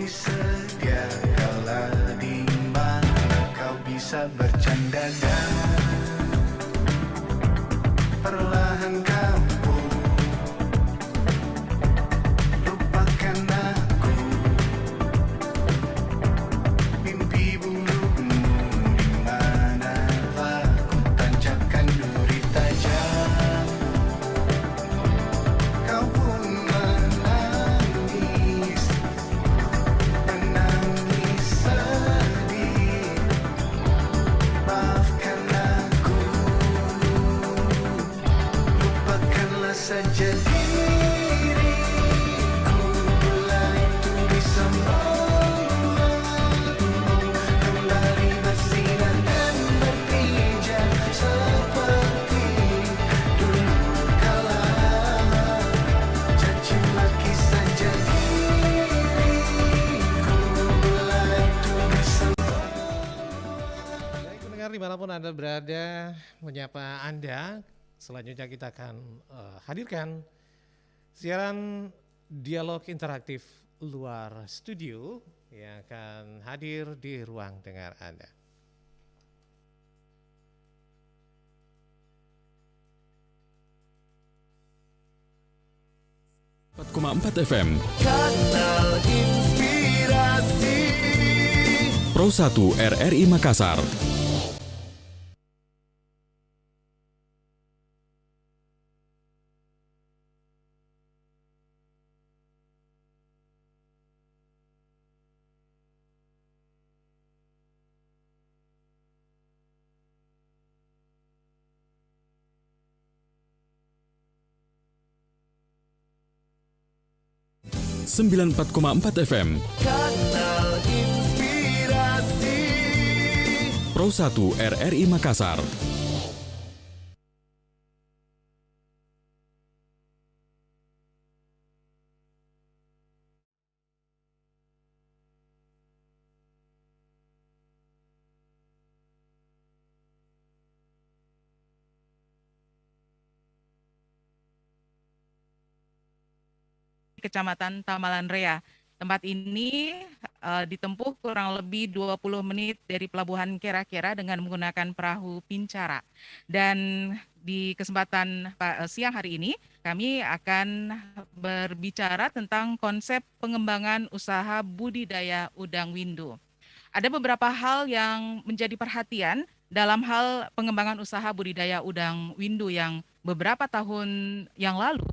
sedia kala di mana kau bisa bercanda dan perlahan kamu lupakan aku. Mimpi burukmu di mana telah ku tancapkan duri tajam. Kau pun menangis, menangis sedih. Maafkan aku, lupakanlah saja diriku. Bila itu bisa membuatmu kembali bersinar dan berpijak seperti dulu kala. Caci maki saja diriku. Bila itu bisa. Baik pendengar dimanapun Anda berada, menyapa Anda. Selanjutnya kita akan hadirkan siaran dialog interaktif luar studio yang akan hadir di ruang dengar Anda. 4,4 FM Kanal Inspirasi Pro 1 RRI Makassar. Sembilan 4,4 FM Kanal Inspirasi Pro 1 RRI Makassar. Kecamatan Tamalan Rea. Tempat ini ditempuh kurang lebih 20 menit dari Pelabuhan Kera-Kera dengan menggunakan perahu pincara. Dan di kesempatan siang hari ini, kami akan berbicara tentang konsep pengembangan usaha budidaya udang windu. Ada beberapa hal yang menjadi perhatian dalam hal pengembangan usaha budidaya udang windu yang beberapa tahun yang lalu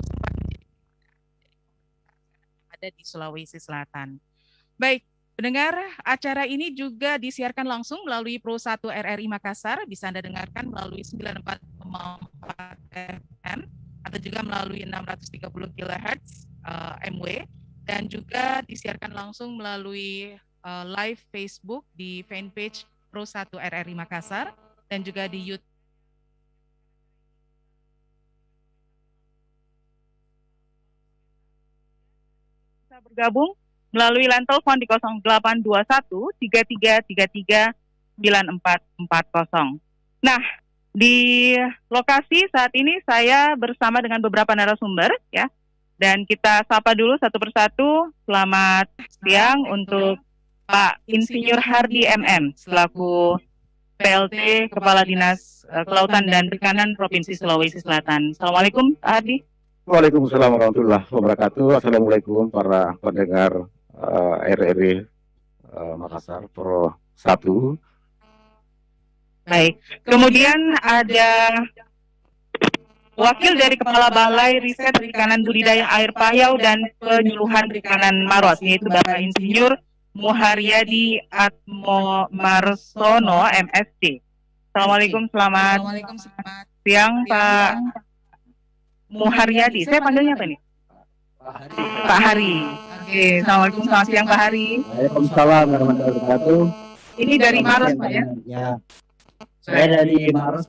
ada di Sulawesi Selatan. Baik, pendengar, acara ini juga disiarkan langsung melalui Pro 1 RRI Makassar, bisa Anda dengarkan melalui 94,4 FM atau juga melalui 630 kHz MW, dan juga disiarkan langsung melalui live Facebook di fanpage Pro 1 RRI Makassar dan juga di YouTube. Bergabung melalui line telepon di 0821 3333 9440. Nah, di lokasi saat ini saya bersama dengan beberapa narasumber ya. Dan kita sapa dulu satu persatu. Selamat siang untuk Pak Insinyur Hardi MM selaku PLT Kepala Dinas Kelautan dan Perikanan Provinsi Sulawesi Selatan. Assalamualaikum Pak Hardi. Waalaikumsalam warahmatullahi wabarakatuh. Assalamualaikum para pendengar RRI Makassar Pro 1. Baik. Kemudian ada wakil dari Kepala Balai Riset Perikanan Budidaya Air Payau dan Penyuluhan Perikanan Maros, yaitu Bapak Insinyur Muharyadi Atmo Marsono, MSc. Assalamualaikum, selamat siang Pak Muharyadi. Saya panggilnya apa nih? Pak Hari. Oke, Assalamualaikum, selamat siang Pak Hari. Waalaikumsalam warahmatullahi wabarakatuh. Ini dari Maros Pak ya? Ya. Saya dari Maros.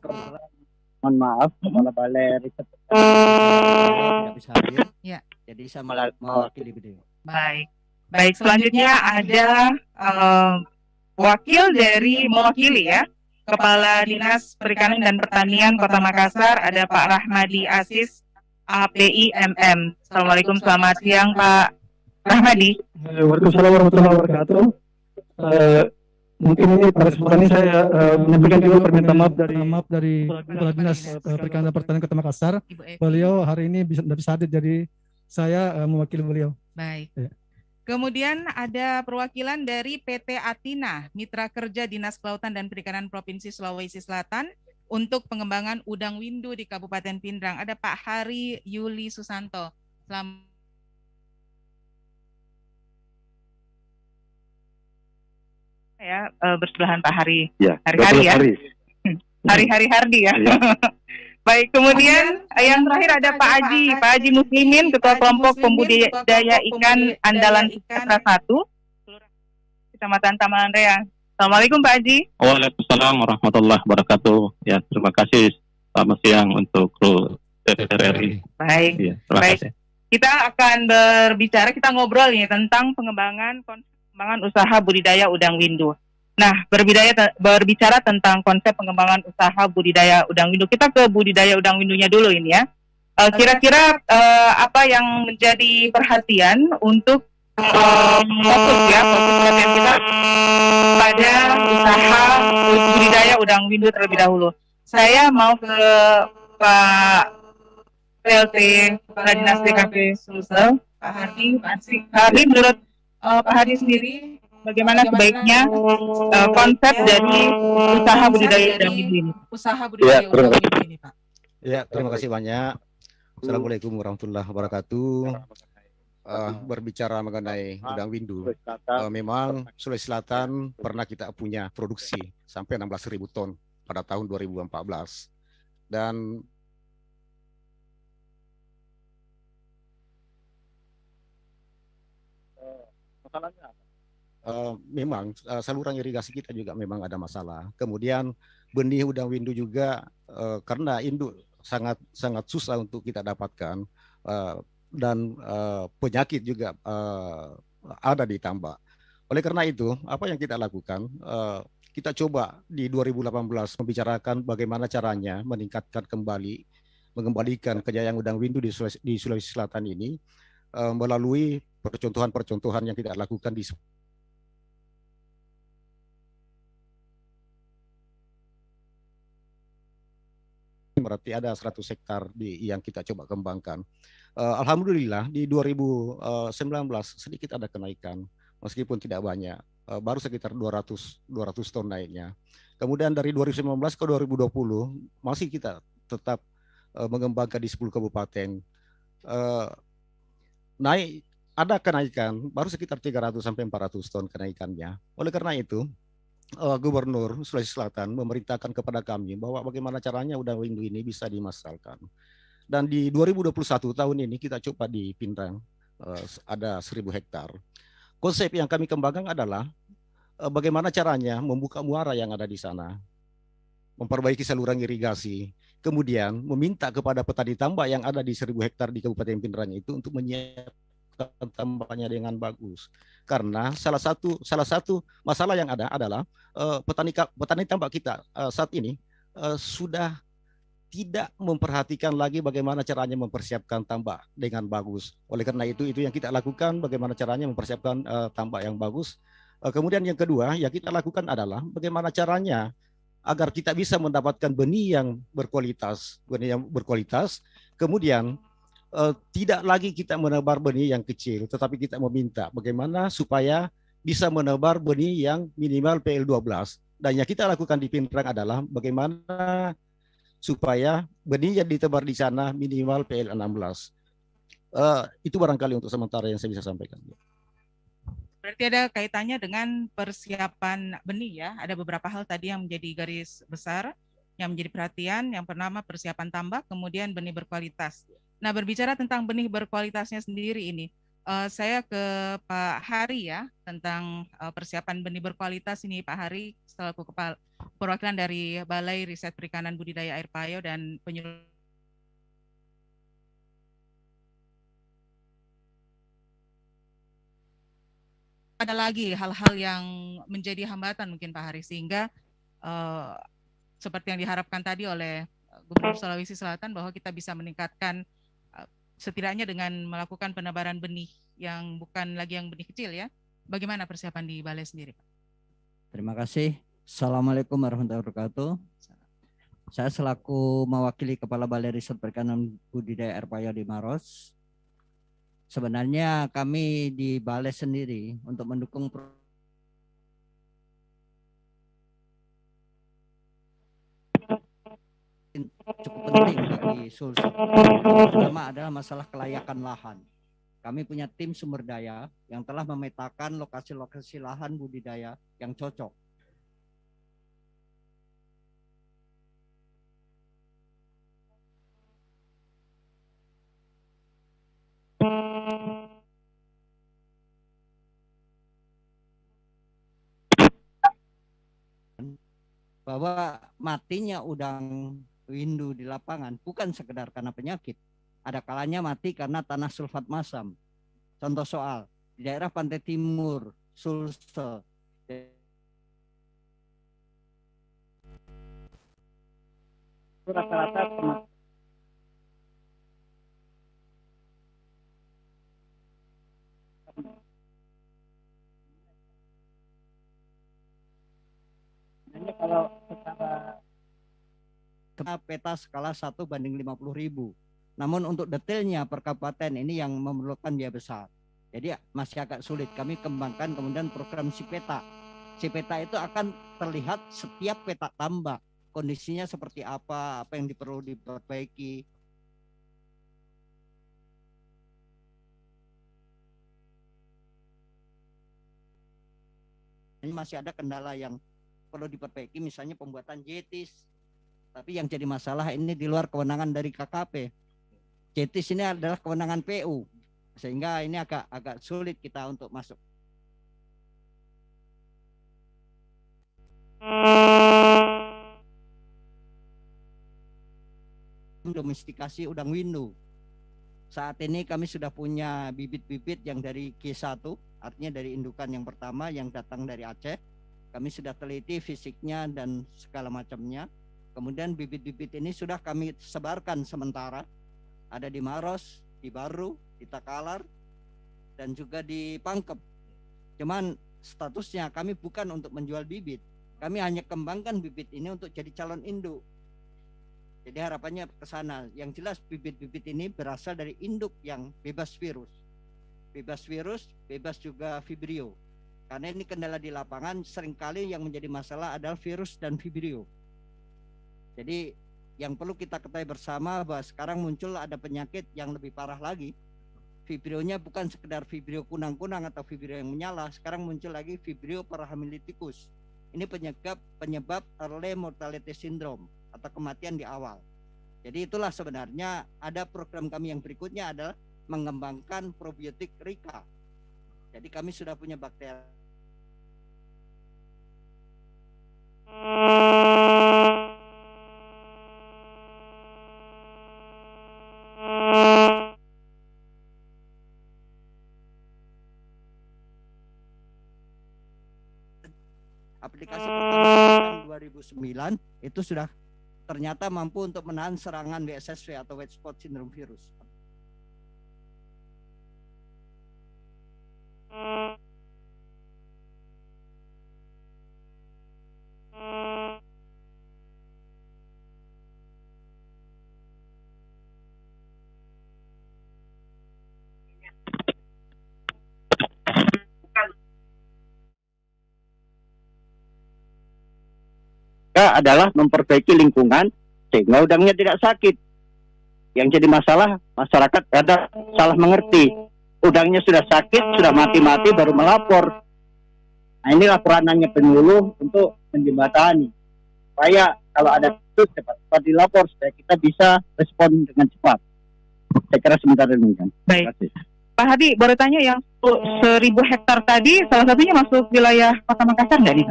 Mohon maaf, Kepala Balai Riset tidak bisa hadir. Ya. Jadi saya mewakili beliau. Baik. Baik, selanjutnya ada wakil dari mewakili ya, Kepala Dinas Perikanan dan Pertanian Kota Makassar, ada Pak Rahmadi Asis API MM. Assalamualaikum, selamat siang Pak. Rahmadi. Waalaikumsalam warahmatullahi wabarakatuh. Mungkin ini pada kesempatan ini saya menyampaikan juga permintaan maaf dari Kepala Dinas Perikanan dan Pertanian Kota Makassar. Ibu Evi. Beliau hari ini bisa hadir, jadi saya mewakili beliau. Baik. Ya. Kemudian ada perwakilan dari PT Atina, Mitra Kerja Dinas Kelautan dan Perikanan Provinsi Sulawesi Selatan untuk pengembangan udang windu di Kabupaten Pindrang. Ada Pak Hari Yuli Susanto. Selamat. Ya, bersebelahan Pak Hari. Ya, Hari-hari ya. Hari. Hari-hari Hardi ya. Ya. Baik, kemudian yang terakhir ada Pak Haji Muslimin, Ketua Kelompok Pembudidaya Ikan Andalan Sumatera 1, Kecamatan Taman Rea. Assalamualaikum Pak Haji. Waalaikumsalam warahmatullahi wabarakatuh. Ya, terima kasih. Selamat siang untuk kru TVRI. Baik, Ya, terima baik. kasih. Kita akan kita ngobrol nih tentang pengembangan usaha budidaya udang windu. Nah, berbicara tentang konsep pengembangan usaha budidaya udang windu, kita ke budidaya udang windunya dulu ini ya. Kira-kira apa yang menjadi perhatian untuk fokus perhatian kita pada usaha budidaya udang windu terlebih dahulu. Saya mau ke Pak PLT Kepala Dinas PKP Sulsel, Pak Hardi. Pak Hardi, menurut Pak Hardi sendiri, bagaimana sebaiknya konsep dari usaha budidaya udang windu ini? Usaha budidaya udang windu ini, Pak. Ya, terima kasih banyak. Assalamualaikum warahmatullahi wabarakatuh. Berbicara mengenai udang windu, memang Sulawesi Selatan pernah kita punya produksi sampai 16.000 ton pada tahun 2014. Dan memang saluran irigasi kita juga memang ada masalah. Kemudian benih udang windu juga karena induk sangat susah untuk kita dapatkan, dan penyakit juga ada di tambak. Oleh karena itu, apa yang kita lakukan? Kita coba di 2018 membicarakan bagaimana caranya mengembalikan kejayaan udang windu di Sulawesi Selatan ini melalui percontohan-percontohan yang kita lakukan di berarti ada 100 hektar yang kita coba kembangkan. Alhamdulillah di 2019 sedikit ada kenaikan, meskipun tidak banyak, baru sekitar 200 ton naiknya. Kemudian dari 2019 ke 2020 masih kita tetap mengembangkan di 10 kabupaten. Naik, ada kenaikan, baru sekitar 300 sampai 400 ton kenaikannya. Oleh karena itu, Gubernur Sulawesi Selatan memerintahkan kepada kami bahwa bagaimana caranya udang windu ini bisa dimasalkan. Dan di 2021 tahun ini kita coba di Pindrang, ada 1.000 hektar. Konsep yang kami kembangkan adalah bagaimana caranya membuka muara yang ada di sana, memperbaiki saluran irigasi, kemudian meminta kepada petani tambak yang ada di 1.000 hektar di Kabupaten Pindrang itu untuk menyiapkan tambaknya dengan bagus. Karena salah satu masalah yang ada adalah petani tambak kita saat ini sudah tidak memperhatikan lagi bagaimana caranya mempersiapkan tambak dengan bagus. Oleh karena itu yang kita lakukan, bagaimana caranya mempersiapkan tambak yang bagus. Kemudian yang kedua yang kita lakukan adalah bagaimana caranya agar kita bisa mendapatkan benih yang berkualitas. Kemudian tidak lagi kita menebar benih yang kecil, tetapi kita meminta bagaimana supaya bisa menebar benih yang minimal PL12. Dan yang kita lakukan di Pindrang adalah bagaimana supaya benih yang ditebar di sana minimal PL16. Itu barangkali untuk sementara yang saya bisa sampaikan. Berarti ada kaitannya dengan persiapan benih ya. Ada beberapa hal tadi yang menjadi garis besar, yang menjadi perhatian. Yang pertama persiapan tambak, kemudian benih berkualitas. Nah, berbicara tentang benih berkualitasnya sendiri ini, saya ke Pak Hari ya, tentang persiapan benih berkualitas ini. Pak Hari, selaku kepala perwakilan dari Balai Riset Perikanan Budidaya Air Payo dan Penyuluhan. Ada lagi hal-hal yang menjadi hambatan mungkin Pak Hari, sehingga seperti yang diharapkan tadi oleh Gubernur Sulawesi Selatan bahwa kita bisa meningkatkan setidaknya dengan melakukan penebaran benih yang bukan lagi yang benih kecil ya. Bagaimana persiapan di balai sendiri, Pak? Terima kasih. Assalamualaikum warahmatullahi wabarakatuh. Saya selaku mewakili Kepala Balai Riset Perikanan Budidaya Air Payau di Maros. Sebenarnya kami di balai sendiri untuk mendukung cukup penting bagi Sulsel. Pertama adalah masalah kelayakan lahan. Kami punya tim sumber daya yang telah memetakan lokasi-lokasi lahan budidaya yang cocok. Bahwa matinya udang windu di lapangan bukan sekedar karena penyakit. Ada kalanya mati karena tanah sulfat masam. Contoh soal, di daerah pantai timur, Sulsel, rata-rata kalau secara peta skala 1:50.000. Namun untuk detailnya per kabupaten ini yang memerlukan biaya besar. Jadi masih agak sulit. Kami kembangkan kemudian program Sipeta. Sipeta itu akan terlihat setiap peta tambak. Kondisinya seperti apa yang perlu diperbaiki. Ini masih ada kendala yang perlu diperbaiki, misalnya pembuatan jetis. Tapi yang jadi masalah ini di luar kewenangan dari KKP. Jetis ini adalah kewenangan PU, sehingga ini agak sulit kita untuk masuk. Domestikasi udang windu. Saat ini kami sudah punya bibit-bibit yang dari G1, artinya dari indukan yang pertama yang datang dari Aceh. Kami sudah teliti fisiknya dan segala macamnya. Kemudian bibit-bibit ini sudah kami sebarkan sementara. Ada di Maros, di Baru, di Takalar, dan juga di Pangkep. Cuman statusnya kami bukan untuk menjual bibit. Kami hanya kembangkan bibit ini untuk jadi calon induk. Jadi harapannya ke sana. Yang jelas bibit-bibit ini berasal dari induk yang bebas virus. Bebas virus, bebas juga vibrio. Karena ini kendala di lapangan, seringkali yang menjadi masalah adalah virus dan vibrio. Jadi yang perlu kita ketahui bersama bahwa sekarang muncul ada penyakit yang lebih parah lagi. Vibrionya bukan sekedar vibrio kunang-kunang atau vibrio yang menyala, sekarang muncul lagi vibrio parahamiliticus. Ini penyebab early mortality syndrome atau kematian di awal. Jadi itulah sebenarnya ada program kami yang berikutnya adalah mengembangkan probiotik Rika. Jadi kami sudah punya bakteri. Aplikasi pertama tahun 2009 itu sudah ternyata mampu untuk menahan serangan WSSV atau White Spot Syndrome virus. Adalah memperbaiki lingkungan sehingga udangnya tidak sakit. Yang jadi masalah masyarakat ada salah mengerti. Udangnya sudah sakit, sudah mati-mati baru melapor. Nah, inilah peranannya penyuluh untuk menjembatani. Supaya kalau ada kasus cepat-cepat dilapor supaya kita bisa respon dengan cepat. Saya kira sebentar ini kan. Baik. Pak Hadi, boleh tanya yang 1.000 hektar tadi salah satunya masuk wilayah Kota Makassar nggak nih?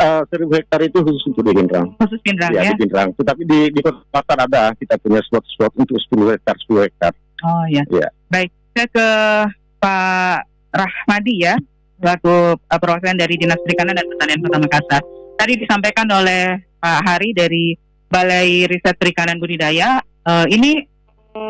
1.000 hektar itu khusus untuk di Pindrang. Khusus Pindrang ya? Di Pindrang. Tetapi di Kota Makassar ada, kita punya slot untuk 10 hektar. Oh ya. Baik, saya ke Pak Rahmadi ya, selaku perwakilan dari Dinas Perikanan dan Pertanian Kota Makassar. Tadi disampaikan oleh Pak Hari dari Balai Riset Perikanan Budidaya, ini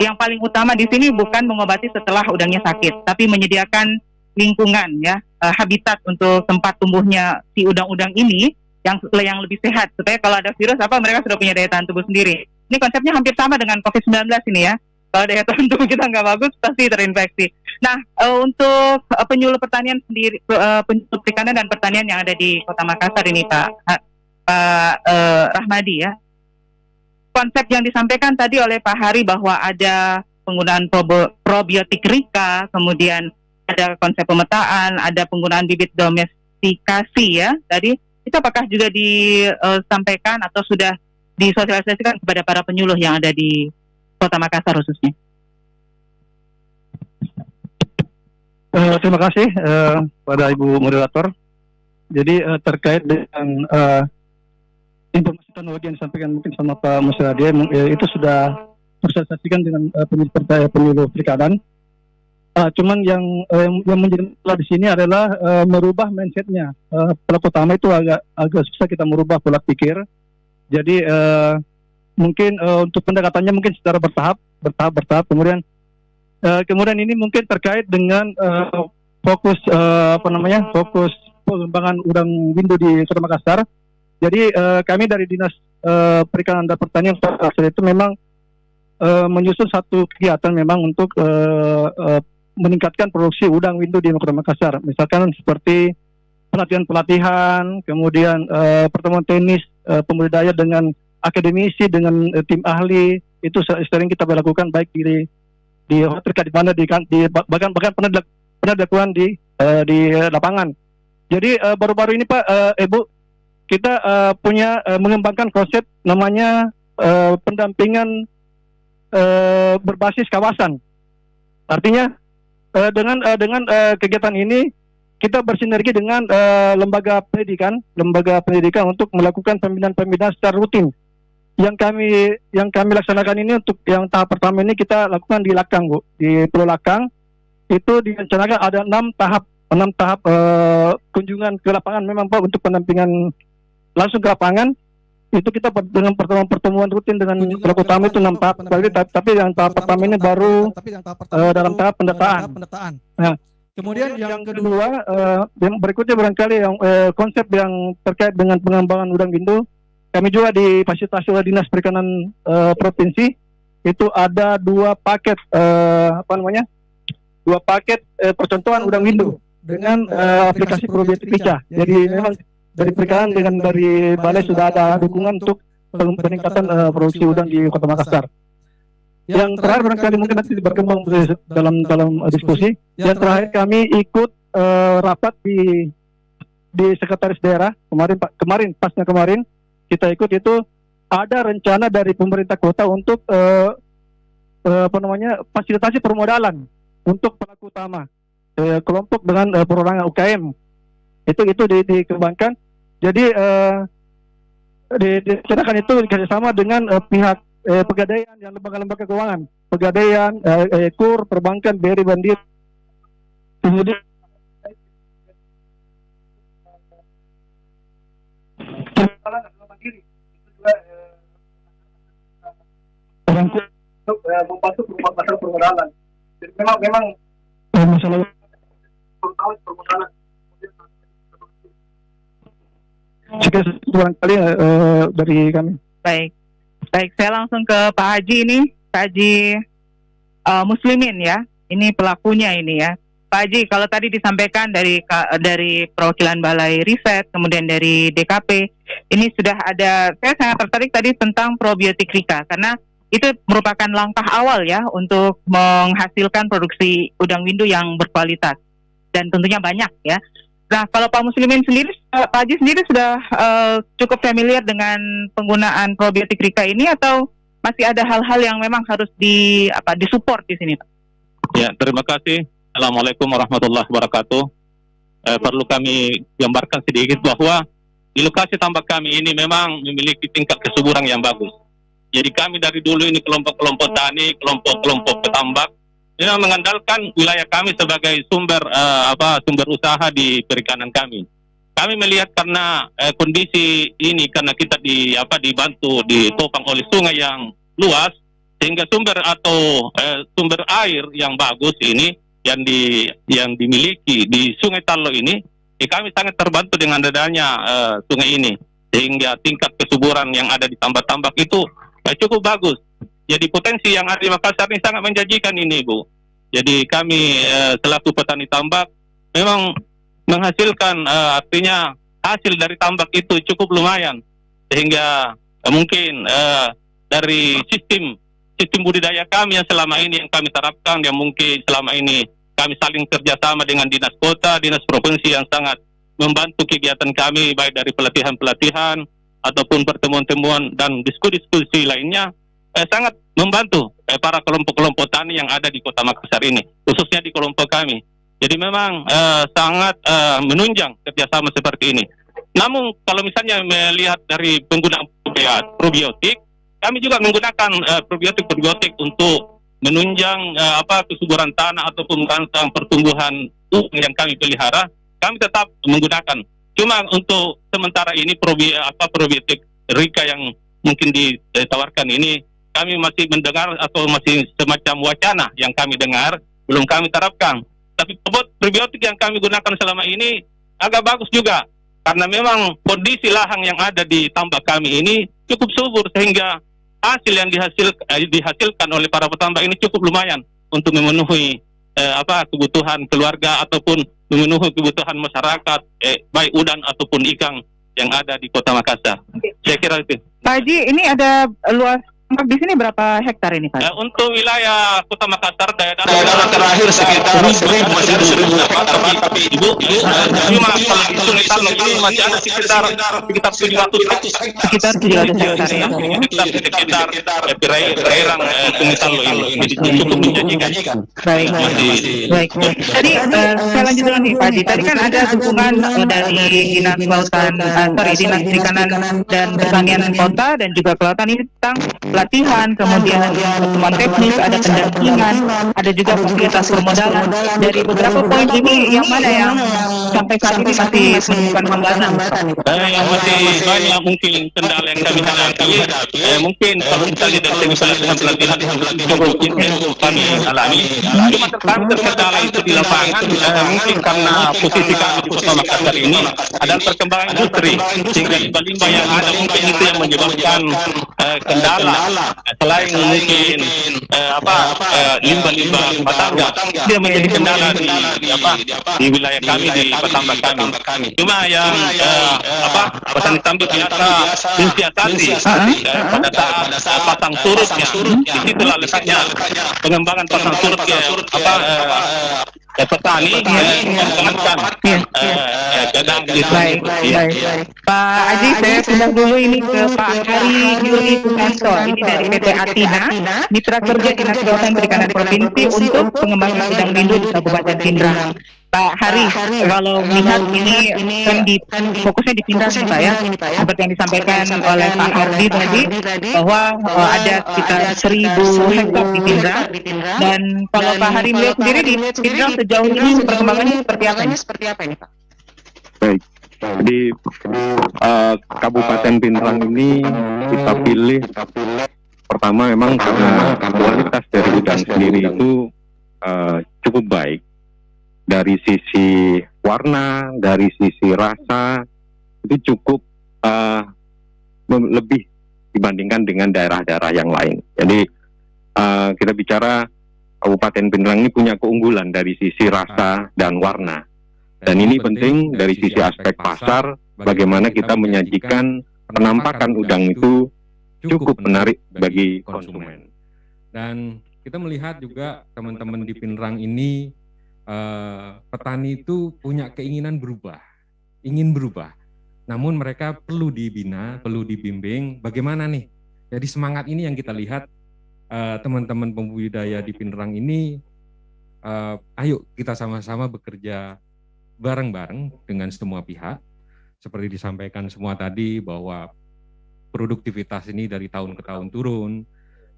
yang paling utama di sini bukan mengobati setelah udangnya sakit, tapi menyediakan lingkungan ya, habitat untuk tempat tumbuhnya si udang-udang ini yang lebih sehat, supaya kalau ada virus mereka sudah punya daya tahan tubuh sendiri. Ini konsepnya hampir sama dengan COVID-19 ini ya. Kalau daya tahan tubuh kita nggak bagus, pasti terinfeksi. Nah, untuk penyuluh pertanian sendiri, penyuluh perikanan dan pertanian yang ada di Kota Makassar ini Pak Rahmadi ya. Konsep yang disampaikan tadi oleh Pak Hari bahwa ada penggunaan probiotik Rika, kemudian ada konsep pemetaan, ada penggunaan bibit domestikasi ya. Tadi itu apakah juga disampaikan atau sudah disosialisasikan kepada para penyuluh yang ada di Kota Makassar khususnya? Terima kasih pada Ibu Moderator. Jadi terkait dengan informasi teknologi yang disampaikan mungkin sama Pak Musradi, itu sudah tersosialisasikan dengan penyuluh perikanan. Cuman yang menjadi masalah di sini adalah merubah mindsetnya. Pelaku utama itu agak susah kita merubah pola pikir. Jadi mungkin untuk pendekatannya mungkin secara bertahap. Kemudian ini mungkin terkait dengan fokus fokus pengembangan udang windu di Kota Makassar. Jadi kami dari Dinas Perikanan dan Pertanian Kota Makassar itu memang menyusun satu kegiatan memang untuk meningkatkan produksi udang windu di Kota Makassar. Misalkan seperti pelatihan, kemudian pertemuan teknis, pembudidaya dengan akademisi, dengan tim ahli, itu sering kita lakukan baik di hotel di mana bahkan pernah dilakukan di lapangan. Jadi baru-baru ini Pak Ibu, kita punya mengembangkan konsep namanya pendampingan berbasis kawasan. Artinya dengan kegiatan ini kita bersinergi dengan lembaga pendidikan untuk melakukan pembinaan secara rutin. Yang kami laksanakan ini untuk yang tahap pertama ini kita lakukan di Lakang, Bu, di Pulau Lakang. Itu direncanakan ada 6 tahap kunjungan ke lapangan memang Pak, untuk pendampingan langsung ke lapangan. Itu kita dengan pertemuan rutin dengan pelaku utama itu 6 tahap. Tapi yang tahap pertama ini baru dalam tahap pendataan. Nah, kemudian yang kedua, yang berikutnya barangkali yang konsep yang terkait dengan pengembangan udang windu, kami juga difasilitasi oleh Dinas Perikanan Provinsi. Itu ada 2 paket percontohan udang windu dengan aplikasi probiotik Rika. Jadi memang dari perikanan dengan dari balai sudah ada dukungan untuk peningkatan produksi udang di Kota Makassar. Yang terakhir barangkali mungkin nanti berkembang dalam diskusi. Yang terakhir kami ikut rapat di sekretaris daerah kemarin kita ikut, itu ada rencana dari pemerintah kota untuk fasilitasi permodalan untuk pelaku utama kelompok dengan perorangan UKM. Itu dikembangkan. Jadi direncanakan itu kerjasama dengan pihak pegadaian dan lembaga-lembaga keuangan, pegadaian, KUR, perbankan, BRI, Bandit. Kemudian untuk membantu masalah permodalan. Jadi memang masalah permodalan. Barangkali dari kami. Baik, saya langsung ke Pak Haji ini, Pak Haji Muslimin ya, ini pelakunya ini ya. Pak Haji, kalau tadi disampaikan dari perwakilan Balai Riset, kemudian dari DKP, ini sudah ada, saya sangat tertarik tadi tentang probiotik Rika, karena itu merupakan langkah awal ya untuk menghasilkan produksi udang windu yang berkualitas dan tentunya banyak ya. Nah, kalau Pak Muslimin sendiri, Pak Haji sendiri sudah cukup familiar dengan penggunaan probiotik Rika ini, atau masih ada hal-hal yang memang harus disupport di sini, Pak? Ya, terima kasih. Assalamualaikum warahmatullahi wabarakatuh. Perlu kami gambarkan sedikit bahwa di lokasi tambak kami ini memang memiliki tingkat kesuburan yang bagus. Jadi kami dari dulu ini kelompok-kelompok tani, kelompok-kelompok petambak, ini mengandalkan wilayah kami sebagai sumber usaha di perikanan kami. Kami melihat karena kondisi ini, karena kita dibantu ditopang oleh sungai yang luas, sehingga sumber air yang bagus ini yang dimiliki di Sungai Tallo ini, kami sangat terbantu dengan adanya sungai ini, sehingga tingkat kesuburan yang ada di tambak-tambak itu cukup bagus. Jadi potensi yang ada di Makassar ini sangat menjanjikan ini, Bu. Jadi kami selaku petani tambak memang menghasilkan artinya hasil dari tambak itu cukup lumayan, sehingga mungkin dari sistem budidaya kami yang selama ini yang kami terapkan, yang mungkin selama ini kami saling kerjasama dengan dinas kota, dinas provinsi yang sangat membantu kegiatan kami baik dari pelatihan-pelatihan ataupun pertemuan-temuan dan diskusi lainnya, sangat membantu para kelompok-kelompok tani yang ada di Kota Makassar ini, khususnya di kelompok kami. Jadi memang sangat menunjang kerjasama seperti ini. Namun kalau misalnya melihat dari penggunaan probiotik, kami juga menggunakan probiotik untuk menunjang kesuburan tanah ataupun merangsang pertumbuhan yang kami pelihara. Kami tetap menggunakan. Cuma untuk sementara ini probiotik Rika yang mungkin ditawarkan ini, kami masih mendengar atau masih semacam wacana yang kami dengar, belum kami terapkan. Tapi probiotik yang kami gunakan selama ini agak bagus juga, karena memang kondisi lahang yang ada di tambak kami ini cukup subur, sehingga hasil yang dihasilkan oleh para petambak ini cukup lumayan untuk memenuhi kebutuhan keluarga ataupun memenuhi kebutuhan masyarakat, baik udang ataupun ikan yang ada di Kota Makassar. Saya kira itu. Pak Haji, ini ada luas tambak di sini berapa hektar ini, Pak? Untuk wilayah Kota Makassar, daerah terakhir sekitar 1.000 tapi Ibu, cuma kalau di Sungai Tallo ini masih ada sekitar 700 Sekitar 700 hektar ya. sekitar perairan Sungai Tallo ini. Jadi cukup menjanjikan. Baik. Tadi saya lanjut dulu nih, Pak Haji. Tadi kan ada dukungan dari Dinas Perikanan dan Pertanian Kota dan juga Kelautan ini tentang pelatihan, kemudian pertemuan teknis, ada pendampingan, ada juga fasilitas permodalan. Dari beberapa poin ini, yang mana yang sampai saat ini masih menemukan hambatan? Yang masih banyak mungkin kendala yang kami hadapi. Mungkin kalau misalnya dari pelatihan cukup intens kami alami. Cuma terkendala itu di lapangan, mungkin karena posisi kami di Kota Makassar ini adalah perkembangan industri, sehingga limbah yang ada mungkin itu yang menyebabkan kendala. Selain mungkin limbah rumah tangga, dia menjadi kendala di wilayah kami, di petambak kami. Cuma yang petani tambak biasa mensiasati pada saat pasang surutnya, di situlah letaknya pengembangan pasang surut petani mengamankan Baik. Pak Haji, saya pindah dulu ini ke Pak Hari Yuri Pusanto, ini dari PT Atina, Mitra Kerja Dinas Kelautan Perikanan Provinsi untuk pengembangan udang windu di Kabupaten Pindrang. Pak Hari, kalau melihat ini kan fokusnya di Pindrang nih Pak ya, seperti yang disampaikan oleh Pak Hardi tadi, bahwa ada sekitar 1.000 hektar di Pindrang, dan kalau Pak Hari melihat sendiri di Pindrang sejauh ini perkembangannya seperti apa ini Pak? Baik, jadi Kabupaten Pindrang ini kita pilih pertama memang karena kualitas dari udang sendiri itu cukup baik. Dari sisi warna, dari sisi rasa, itu cukup lebih dibandingkan dengan daerah-daerah yang lain. Jadi kita bicara Kabupaten Pindrang ini punya keunggulan dari sisi rasa dan warna. Dan ini penting dari sisi aspek pasar, bagaimana kita menyajikan penampakan udang itu cukup menarik bagi konsumen. Dan kita melihat juga teman-teman di Pindrang ini, petani itu punya keinginan ingin berubah. Namun mereka perlu dibina, perlu dibimbing. Bagaimana nih? Jadi semangat ini yang kita lihat teman-teman pembudidaya di Pindrang ini. Ayo kita sama-sama bekerja bareng-bareng dengan semua pihak. Seperti disampaikan semua tadi bahwa produktivitas ini dari tahun ke tahun turun.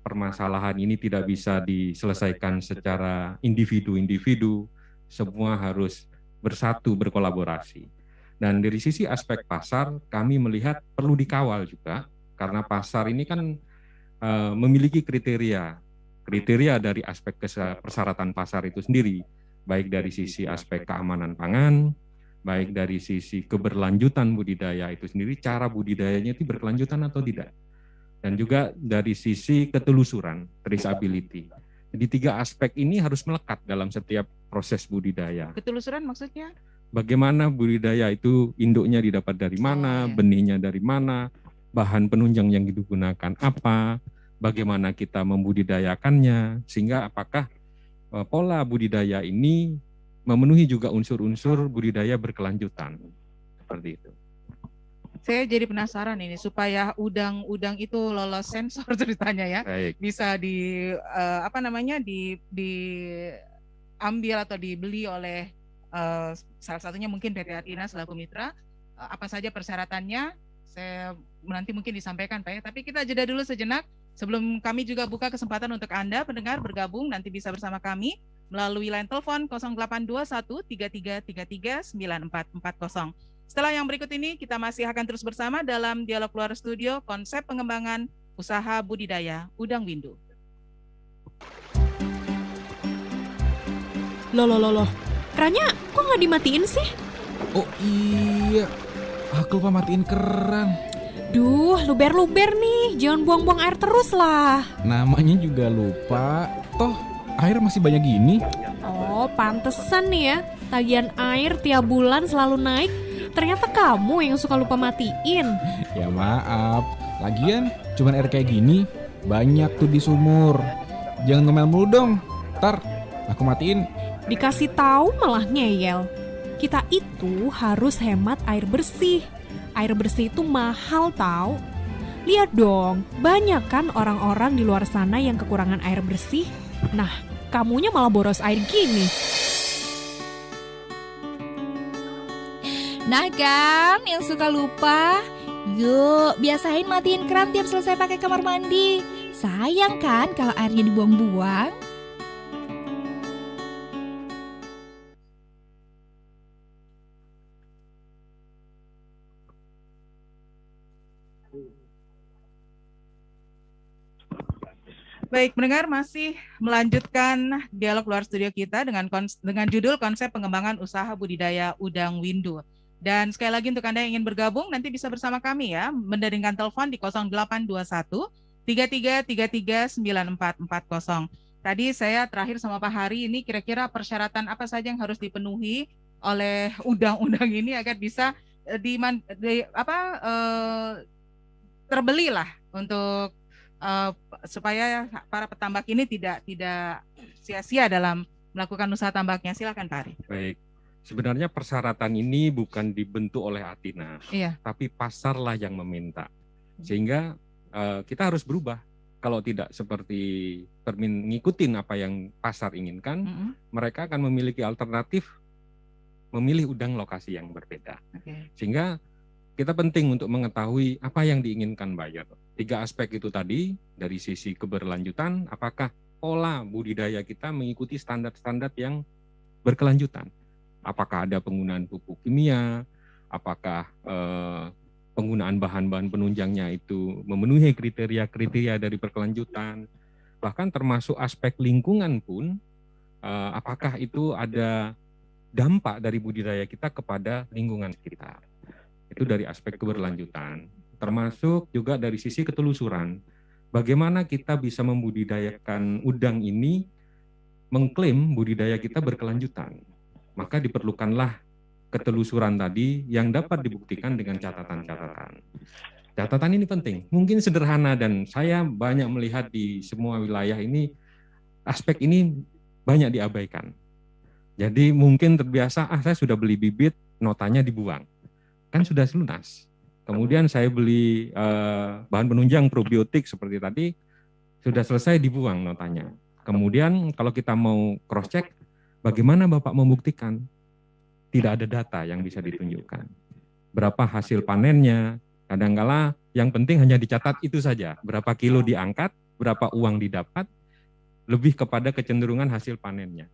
Permasalahan ini tidak bisa diselesaikan secara individu-individu, semua harus bersatu, berkolaborasi. Dan dari sisi aspek pasar, kami melihat perlu dikawal juga, karena pasar ini kan memiliki kriteria dari aspek persyaratan pasar itu sendiri, baik dari sisi aspek keamanan pangan, baik dari sisi keberlanjutan budidaya itu sendiri, cara budidayanya itu berkelanjutan atau tidak, dan juga dari sisi ketelusuran, traceability. Jadi 3 aspek ini harus melekat dalam setiap proses budidaya. Ketelusuran maksudnya? Bagaimana budidaya itu induknya didapat dari mana, benihnya dari mana, bahan penunjang yang digunakan apa, bagaimana kita membudidayakannya, sehingga apakah pola budidaya ini memenuhi juga unsur-unsur budidaya berkelanjutan. Seperti itu. Saya jadi penasaran ini, supaya udang-udang itu lolos sensor ceritanya ya. Baik. Bisa diambil atau dibeli oleh salah satunya mungkin PT Athina selaku mitra. Apa saja persyaratannya? Saya nanti mungkin disampaikan Pak ya. Tapi kita jeda dulu sejenak sebelum kami juga buka kesempatan untuk Anda pendengar bergabung, nanti bisa bersama kami melalui line telepon 0821 3333 9440. Setelah yang berikut ini kita masih akan terus bersama dalam Dialog Luar Studio konsep pengembangan usaha budidaya udang windu. Loh, kerannya kok nggak dimatiin sih? Oh iya, aku lupa matiin keran. Duh, luber-luber nih, jangan buang-buang air terus lah. Namanya juga lupa, toh air masih banyak gini. Oh, pantesan nih ya, tagihan air tiap bulan selalu naik. Ternyata kamu yang suka lupa matiin. Ya maaf, lagian cuman air kayak gini, banyak tuh di sumur. Jangan ngomel mulu dong, ntar aku matiin. Dikasih tahu malah ngeyel. Kita itu harus hemat air bersih. Air bersih itu mahal tau. Lihat dong, banyak kan orang-orang di luar sana yang kekurangan air bersih. Nah, kamunya malah boros air gini. Nah kan, yang suka lupa, yuk biasain matiin keran tiap selesai pakai kamar mandi. Sayang kan kalau airnya dibuang-buang. Baik, mendengar masih melanjutkan dialog luar studio kita dengan judul konsep pengembangan usaha budidaya udang windu. Dan sekali lagi untuk Anda yang ingin bergabung nanti bisa bersama kami ya, mendaringkan telepon di 0821 3333 9440. Tadi saya terakhir sama Pak Hari, ini kira-kira persyaratan apa saja yang harus dipenuhi oleh udang-udang ini agar bisa terbeli lah untuk supaya para petambak ini tidak sia-sia dalam melakukan usaha tambaknya. Silakan Pak Ari. Baik. Sebenarnya persyaratan ini bukan dibentuk oleh Athina, tapi pasarlah yang meminta. Sehingga kita harus berubah. Kalau tidak seperti ngikutin apa yang pasar inginkan, mereka akan memiliki alternatif memilih udang lokasi yang berbeda. Sehingga kita penting untuk mengetahui apa yang diinginkan buyer. 3 aspek itu tadi, dari sisi keberlanjutan, apakah pola budidaya kita mengikuti standar-standar yang berkelanjutan. Apakah ada penggunaan pupuk kimia, apakah penggunaan bahan-bahan penunjangnya itu memenuhi kriteria-kriteria dari berkelanjutan, bahkan termasuk aspek lingkungan pun, apakah itu ada dampak dari budidaya kita kepada lingkungan sekitar. Itu dari aspek keberlanjutan, termasuk juga dari sisi ketelusuran. Bagaimana kita bisa membudidayakan udang ini, mengklaim budidaya kita berkelanjutan. Maka diperlukanlah ketelusuran tadi yang dapat dibuktikan dengan catatan-catatan. Catatan ini penting, mungkin sederhana dan saya banyak melihat di semua wilayah ini, aspek ini banyak diabaikan. Jadi mungkin terbiasa, saya sudah beli bibit, notanya dibuang. Kan sudah lunas. Kemudian saya beli bahan penunjang probiotik seperti tadi, sudah selesai dibuang notanya. Kemudian kalau kita mau cross check, bagaimana Bapak membuktikan? Tidak ada data yang bisa ditunjukkan. Berapa hasil panennya? Kadangkala yang penting hanya dicatat itu saja. Berapa kilo diangkat, berapa uang didapat, lebih kepada kecenderungan hasil panennya.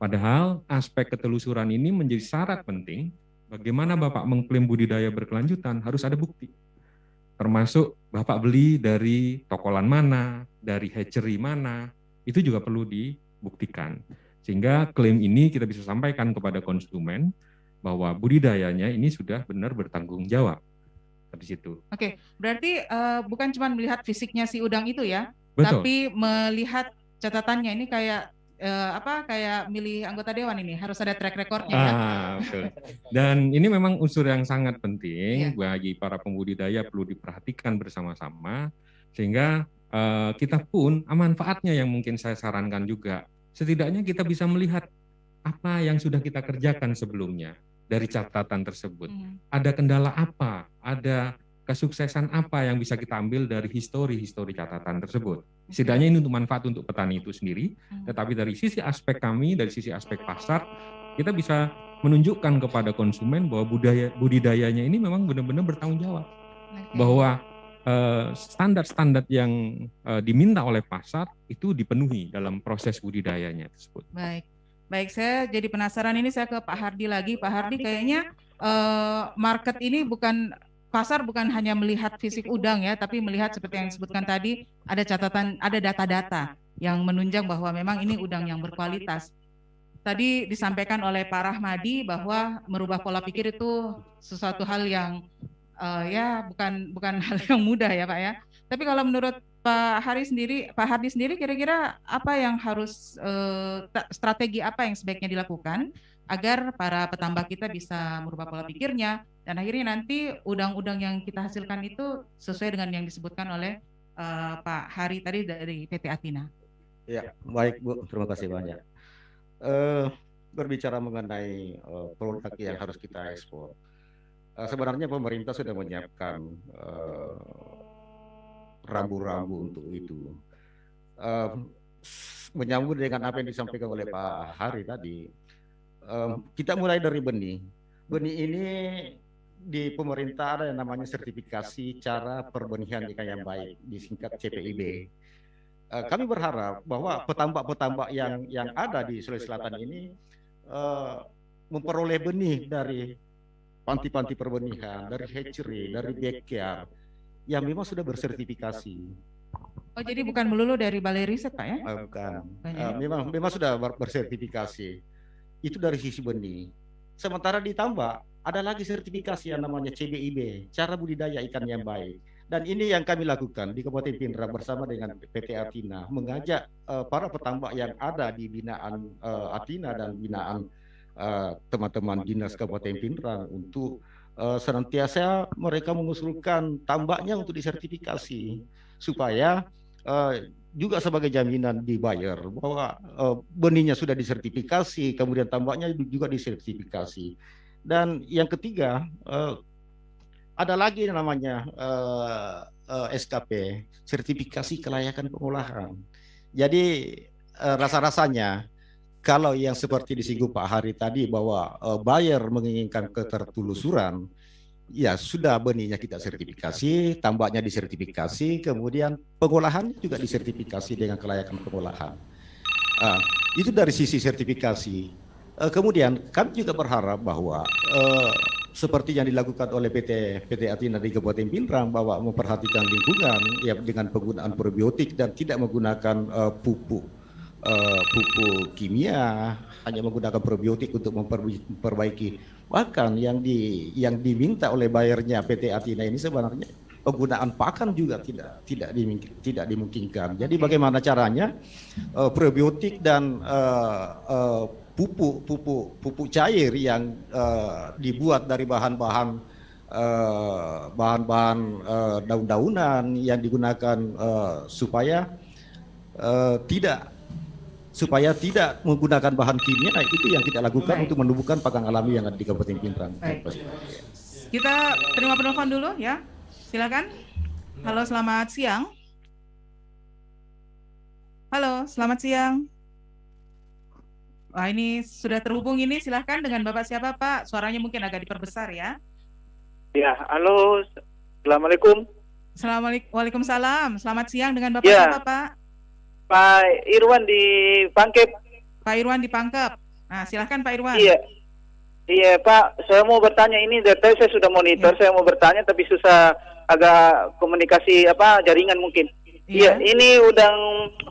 Padahal aspek ketelusuran ini menjadi syarat penting. Bagaimana Bapak mengklaim budidaya berkelanjutan harus ada bukti. termasuk Bapak beli dari tokolan mana, dari hatchery mana, itu juga perlu dibuktikan. Sehingga klaim ini kita bisa sampaikan kepada konsumen bahwa budidayanya ini sudah benar bertanggung jawab. Di situ. Oke, berarti bukan cuma melihat fisiknya si udang itu ya, Betul. tapi melihat catatannya ini kayak kayak milih anggota dewan ini harus ada track recordnya ya. Betul. Dan ini memang unsur yang sangat penting bagi para pembudidaya, perlu diperhatikan bersama-sama sehingga kita pun manfaatnya yang mungkin saya sarankan juga, setidaknya kita bisa melihat apa yang sudah kita kerjakan sebelumnya dari catatan tersebut. Ada kendala apa, ada kesuksesan apa yang bisa kita ambil dari histori catatan tersebut. Setidaknya ini untuk manfaat untuk petani itu sendiri, tetapi dari sisi aspek kami, dari sisi aspek pasar, kita bisa menunjukkan kepada konsumen bahwa budidayanya ini memang benar-benar bertanggung jawab. Bahwa standar-standar yang diminta oleh pasar itu dipenuhi dalam proses budidayanya tersebut. Baik, saya jadi penasaran ini, saya ke Pak Hardi lagi. Pak Hardi, kayaknya market ini pasar bukan hanya melihat fisik udang ya, tapi melihat seperti yang disebutkan tadi, ada catatan, ada data-data yang menunjang bahwa memang ini udang yang berkualitas. Tadi disampaikan oleh Pak Rahmadi bahwa merubah pola pikir itu sesuatu hal yang bukan hal yang mudah ya Pak ya. Tapi kalau menurut Pak Hardi sendiri kira-kira apa yang harus strategi apa yang sebaiknya dilakukan agar para petambak kita bisa merubah pola pikirnya dan akhirnya nanti udang-udang yang kita hasilkan itu sesuai dengan yang disebutkan oleh Pak Hari tadi dari PT Athina. Ya, baik Bu, terima kasih banyak. Berbicara mengenai produk yang harus kita ekspor, sebenarnya pemerintah sudah menyiapkan rambu-rambu untuk itu. Menyambung dengan apa yang disampaikan oleh Pak Hari tadi, kita mulai dari benih. Benih ini di pemerintah ada yang namanya sertifikasi cara perbenihan ikan yang baik, disingkat CPIB. Kami berharap bahwa petambak-petambak yang ada di Sulawesi Selatan ini memperoleh benih dari panti-panti perbenihan, dari hatchery, dari backyard yang memang sudah bersertifikasi. Oh, jadi bukan melulu dari balai riset Pak ya? Bukan. Memang sudah bersertifikasi. Itu dari sisi benih. Sementara di tambak ada lagi sertifikasi yang namanya CBIB, cara budidaya ikan yang baik. Dan ini yang kami lakukan di Kabupaten Pindrang bersama dengan PT Athina, mengajak para petambak yang ada di binaan Athina dan binaan teman-teman dinas Kabupaten Pindrang untuk senantiasa mereka mengusulkan tambaknya untuk disertifikasi supaya juga sebagai jaminan dibayar bahwa benihnya sudah disertifikasi, kemudian tambaknya juga disertifikasi. Dan yang ketiga, ada lagi yang namanya SKP, sertifikasi kelayakan pengolahan. Jadi rasa-rasanya kalau yang seperti disinggung Pak Hari tadi bahwa buyer menginginkan ketertelusuran, ya sudah benihnya kita sertifikasi, tambaknya disertifikasi, kemudian pengolahan juga disertifikasi dengan kelayakan pengolahan. Itu dari sisi sertifikasi. Kemudian kami juga berharap bahwa seperti yang dilakukan oleh PT Athina di Kabupaten Pindrang bahwa memperhatikan lingkungan ya dengan penggunaan probiotik dan tidak menggunakan pupuk kimia, hanya menggunakan probiotik untuk memperbaiki. Bahkan yang diminta oleh bayarnya PT Athina ini sebenarnya penggunaan pakan juga tidak dimungkinkan. Jadi bagaimana caranya probiotik dan pupuk cair yang dibuat dari bahan-bahan daun-daunan yang digunakan supaya tidak menggunakan bahan kimia, itu yang kita lakukan untuk menumbuhkan pakan alami yang ada di Kabupaten Pindrang. Kita terima penelpon dulu ya, silakan. Halo, selamat siang. Halo, selamat siang. Wah, ini sudah terhubung ini, silahkan dengan Bapak siapa Pak? Suaranya mungkin agak diperbesar ya. Ya, halo, Assalamualaikum. Waalaikumsalam, selamat siang dengan Bapak siapa Pak? Pak Irwan di Pangkep. Pak Irwan di Pangkep. Nah, silahkan Pak Irwan. Iya Pak, saya mau bertanya ini, dari tadi saya sudah monitor, saya mau bertanya tapi susah agak komunikasi jaringan mungkin. Iya, ini udang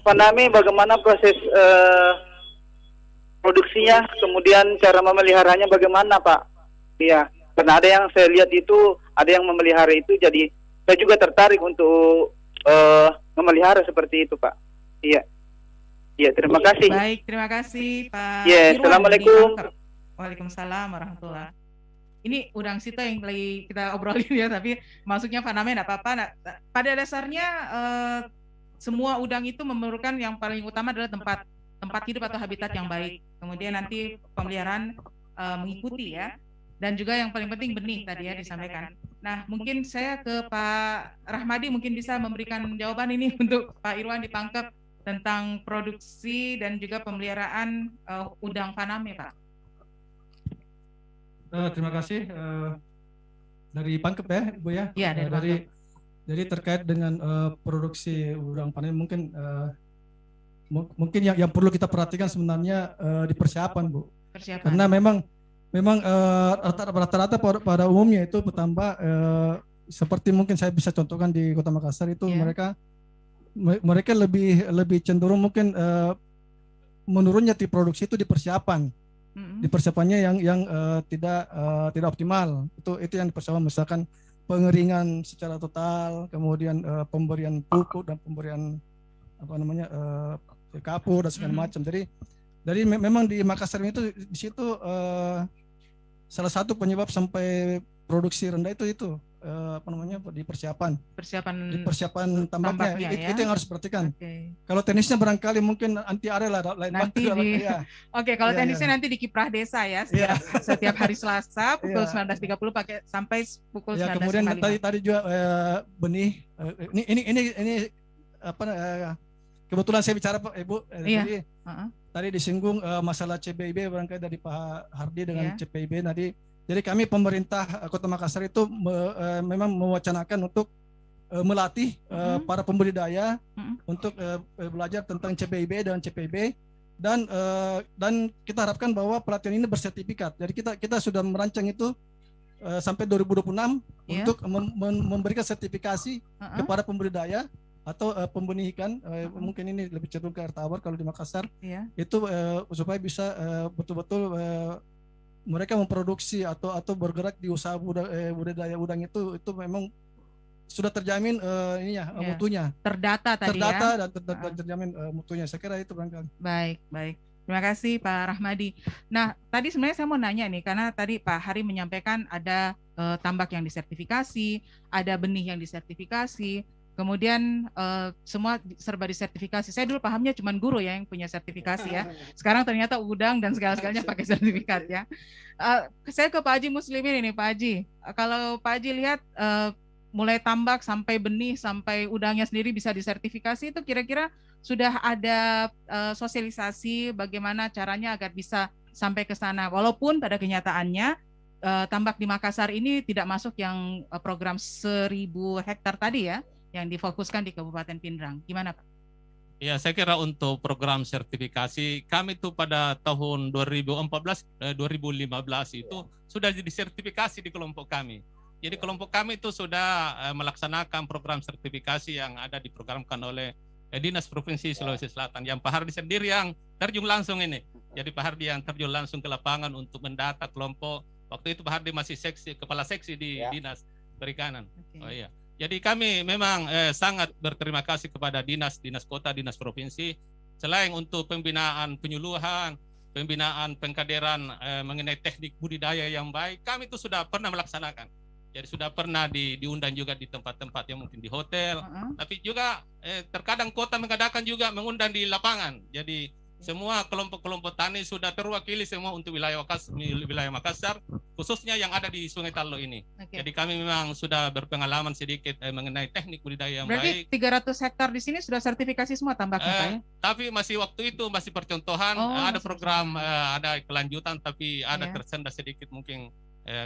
faname bagaimana proses produksinya, kemudian cara memeliharanya bagaimana, Pak? Iya, karena ada yang saya lihat itu, ada yang memelihara itu, jadi saya juga tertarik untuk memelihara seperti itu, Pak. Iya. Iya, terima kasih. Baik, terima kasih Pak Iya, Irwan. Assalamualaikum. Waalaikumsalam warahmatullahi. Ini udang sito yang lagi kita obrolin ya, tapi masuknya faname enggak apa-apa. Nah, pada dasarnya semua udang itu memerlukan yang paling utama adalah tempat hidup atau habitat yang baik. Kemudian nanti pemeliharaan mengikuti ya. Dan juga yang paling penting benih tadi ya disampaikan. Nah, mungkin saya ke Pak Rahmadi mungkin bisa memberikan jawaban ini untuk Pak Irwan di Pangkep tentang produksi dan juga pemeliharaan udang faname, Pak. Terima kasih dari Pangkep ya, Bu ya. Iya, dari Pangkep. Jadi terkait dengan produksi udang faname mungkin yang perlu kita perhatikan sebenarnya di persiapan, Bu. Persiapan. Karena memang rata-rata pada umumnya itu petambak seperti mungkin saya bisa contohkan di Kota Makassar itu mereka lebih cenderung mungkin menurunnya di produksi itu di persiapan. Di persiapannya yang tidak optimal. Itu yang dipersiapkan, misalkan pengeringan secara total, kemudian pemberian pupuk dan pemberian kapur dan segala macam. Jadi memang di Makassar itu di situ salah satu penyebab sampai produksi rendah itu di persiapan tambaknya itu yang harus diperhatikan. Kalau tenisnya barangkali mungkin anti area lah lain nanti kalau tenisnya nanti di Kiprah Desa ya setiap hari Selasa pukul 19.30 sampai pukul 19.45. Kemudian tadi juga benih ini kebetulan saya bicara Pak Ibu jadi tadi disinggung masalah CPIB barangkali dari Pak Hardi dengan CPIB tadi. Jadi kami pemerintah Kota Makassar itu memang mewacanakan untuk melatih para pembudidaya untuk belajar tentang CPIB dan CPIB dan kita harapkan bahwa pelatihan ini bersertifikat. Jadi kita sudah merancang itu sampai 2026 untuk memberikan sertifikasi kepada pembudidaya atau pembenih ikan, mungkin ini lebih cenderung ke air tawar kalau di Makassar itu supaya bisa betul-betul mereka memproduksi atau bergerak di usaha budidaya udang itu memang sudah terjamin mutunya. Terdata dan terjamin mutunya. Saya kira itu barangkali. Baik. Terima kasih Pak Rahmadi. Nah, tadi sebenarnya saya mau nanya nih, karena tadi Pak Hari menyampaikan ada tambak yang disertifikasi, ada benih yang disertifikasi, kemudian semua serba disertifikasi. Saya dulu pahamnya cuma guru ya yang punya sertifikasi ya. Sekarang ternyata udang dan segala-galanya pakai sertifikat ya. Saya ke Pak Haji Muslimin ini, Pak Haji. Kalau Pak Haji lihat mulai tambak sampai benih sampai udangnya sendiri bisa disertifikasi, itu kira-kira sudah ada sosialisasi bagaimana caranya agar bisa sampai ke sana. Walaupun pada kenyataannya tambak di Makassar ini tidak masuk yang program 1.000 hektar tadi ya, yang difokuskan di Kabupaten Pindrang. Gimana Pak? Ya, saya kira untuk program sertifikasi kami itu pada tahun 2015 itu sudah disertifikasi di kelompok kami. Jadi kelompok kami itu sudah melaksanakan program sertifikasi yang ada diprogramkan oleh Dinas Provinsi Sulawesi Selatan. Yang Pak Hardi sendiri yang terjun langsung ini. Jadi Pak Hardi yang terjun langsung ke lapangan untuk mendata kelompok. Waktu itu Pak Hardi masih kepala seksi di Dinas Perikanan. Oh iya. Jadi kami memang sangat berterima kasih kepada dinas kota, dinas provinsi. Selain untuk pembinaan penyuluhan, pembinaan pengkaderan mengenai teknik budidaya yang baik, kami itu sudah pernah melaksanakan. Jadi sudah pernah diundang juga di tempat-tempat yang mungkin di hotel, tapi juga terkadang kota mengadakan juga mengundang di lapangan. Jadi semua kelompok-kelompok tani sudah terwakili semua untuk wilayah Makassar, khususnya yang ada di Sungai Tallo ini. Jadi kami memang sudah berpengalaman sedikit mengenai teknik budidaya yang baik. Berarti 300 hektar di sini sudah sertifikasi semua tambaknya Pak ya? Tapi masih waktu itu masih percontohan, ada program, ada kelanjutan, tapi ada tersendat sedikit mungkin.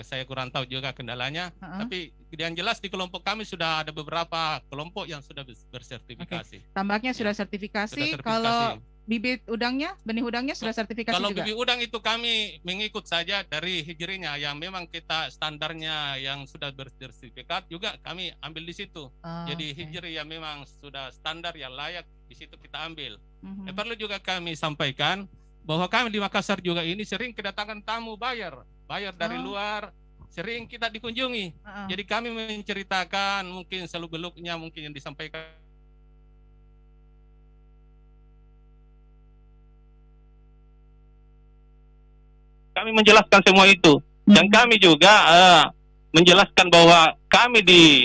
Saya kurang tahu juga kendalanya, tapi yang jelas di kelompok kami sudah ada beberapa kelompok yang sudah bersertifikasi. Tambaknya sudah sertifikasi. Kalau bibit udangnya, benih udangnya sudah sertifikasi Kalau juga? bibit udang itu kami mengikut saja dari hijrinya yang memang kita standarnya yang sudah bersertifikat juga kami ambil di situ. Jadi hijri yang memang sudah standar yang layak di situ kita ambil. Perlu juga kami sampaikan bahwa kami di Makassar juga ini sering kedatangan tamu bayar dari luar, sering kita dikunjungi. Jadi kami menceritakan mungkin seluk-beluknya mungkin yang disampaikan. Kami menjelaskan semua itu. Dan kami juga menjelaskan bahwa kami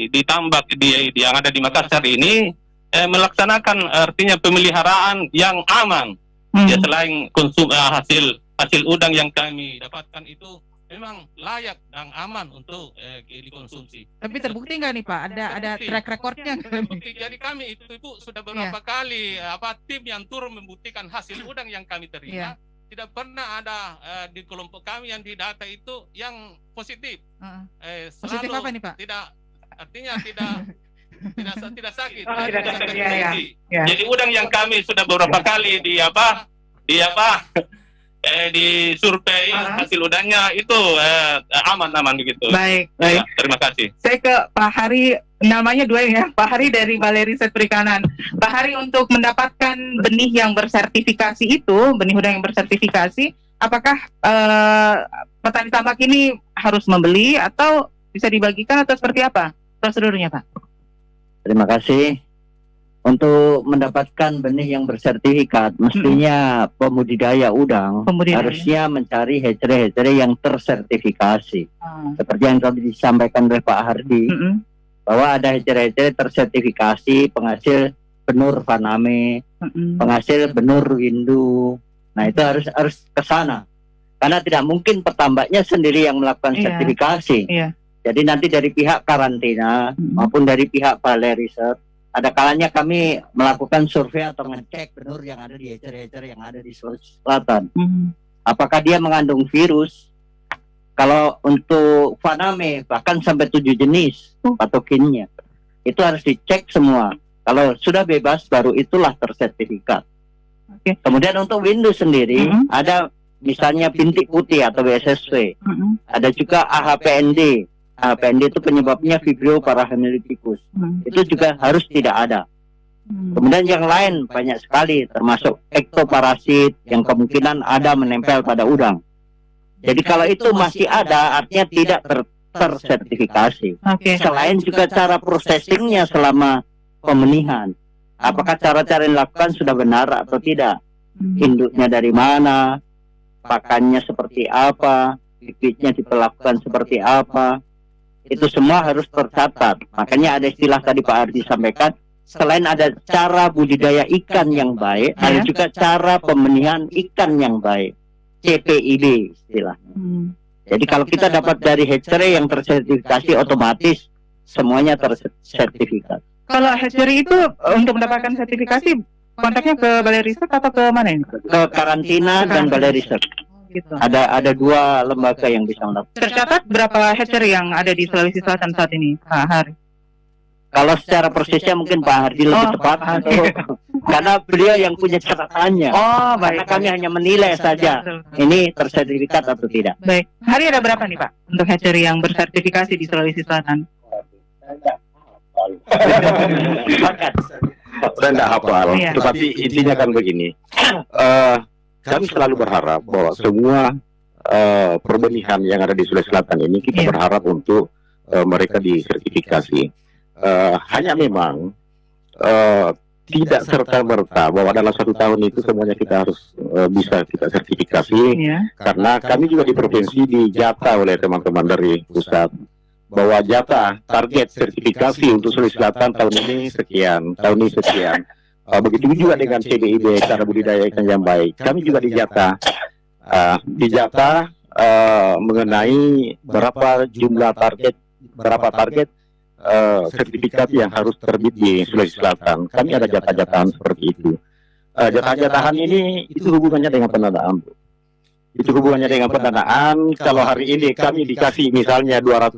di tambak yang ada di Makassar ini melaksanakan artinya pemeliharaan yang aman. Ya, selain hasil udang yang kami dapatkan itu memang layak dan aman untuk dikonsumsi. Tapi terbukti nggak nih Pak? Ada track recordnya? Terbukti. Jadi kami itu sudah beberapa kali tim yang turun membuktikan hasil udang yang kami terima. Tidak pernah ada di kelompok kami yang didata itu yang positif. Positif apa nih Pak? Tidak, artinya tidak sakit. Tidak sakit. Ya. Jadi udang yang kami sudah beberapa kali di survei hasil udangnya itu aman begitu. Baik. Ya, terima kasih. Saya ke Pak Hari, namanya dua ya, Pak Hari dari Balai Riset Perikanan. Pak Hari, untuk mendapatkan benih yang bersertifikasi itu, benih udang yang bersertifikasi, apakah petani tambak ini harus membeli atau bisa dibagikan atau seperti apa prosedurnya, Pak? Terima kasih. Untuk mendapatkan benih yang bersertifikat, mestinya pembudidaya udang harusnya mencari hatchery yang tersertifikasi. Seperti yang tadi disampaikan oleh Pak Hardi, bahwa ada hatchery tersertifikasi penghasil benur Faname, penghasil benur Windu. Nah, itu harus ke sana. Karena tidak mungkin petambaknya sendiri yang melakukan sertifikasi. Jadi nanti dari pihak karantina maupun dari pihak Balai Riset, ada kalanya kami melakukan survei atau ngecek benur yang ada di hatchery yang ada di Sulawesi Selatan. Apakah dia mengandung virus? Kalau untuk Faname bahkan sampai 7 jenis patogennya. Itu harus dicek semua. Kalau sudah bebas baru itulah tersertifikat. Kemudian untuk Windu sendiri ada misalnya bintik putih atau BSSW. Ada juga AHPND. AHPND itu penyebabnya Vibrio parahemolyticus. Itu juga harus tidak ada. Kemudian yang lain banyak sekali, termasuk ektoparasit yang kemungkinan ada menempel pada udang. Jadi kalau itu masih ada, artinya tidak tersertifikasi. Selain juga cara processingnya selama pemenihan. Apakah cara-cara yang dilakukan sudah benar atau tidak? Induknya dari mana? Pakannya seperti apa? Bibitnya diperlakukan seperti apa? Itu semua harus tercatat. Makanya ada istilah tadi Pak Ardi sampaikan, selain ada cara budidaya ikan yang baik, ada juga cara pemenihan ikan yang baik. CPID istilahnya. Jadi kalau kita dapat dari hatchery yang tersertifikasi, otomatis semuanya tersertifikat. Kalau hatchery itu untuk mendapatkan sertifikasi, kontaknya ke Balai Riset atau ke mana ini? Ke karantina dan Balai Riset. Gitu. Ada dua lembaga yang bisa melakukan. Tercatat berapa hatchery yang ada di Sulawesi Selatan saat ini, Pak Hari? Kalau secara prosesnya mungkin Pak Hardi lebih tepat, karena beliau yang punya catatannya. Karena kami hanya menilai saja ini tersertifikat atau tidak. Baik, Hari ada berapa nih Pak untuk hatchery yang bersertifikasi di Sulawesi Selatan? Saya tidak hafal, tetapi intinya kan begini. Kami selalu berharap bahwa semua perbenihan yang ada di Sulawesi Selatan ini kita berharap untuk mereka disertifikasi. Hanya memang tidak serta-merta bahwa dalam 1 tahun itu semuanya kita harus bisa kita sertifikasi, karena kami juga di provinsi dijatah oleh teman-teman dari pusat bahwa jatah target sertifikasi untuk Sulawesi Selatan tahun ini sekian, tahun ini sekian. Begitu juga dengan CBIB, cara budidaya ikan yang baik. Kami juga dijatah mengenai berapa jumlah target, sertifikat yang harus terbit di Sulawesi Selatan. Kami ada jatah-jatahan seperti itu. Jatah-jatahan ini itu hubungannya dengan pendanaan. Itu hubungannya dengan pendanaan. Kalau hari ini kami dikasih misalnya 200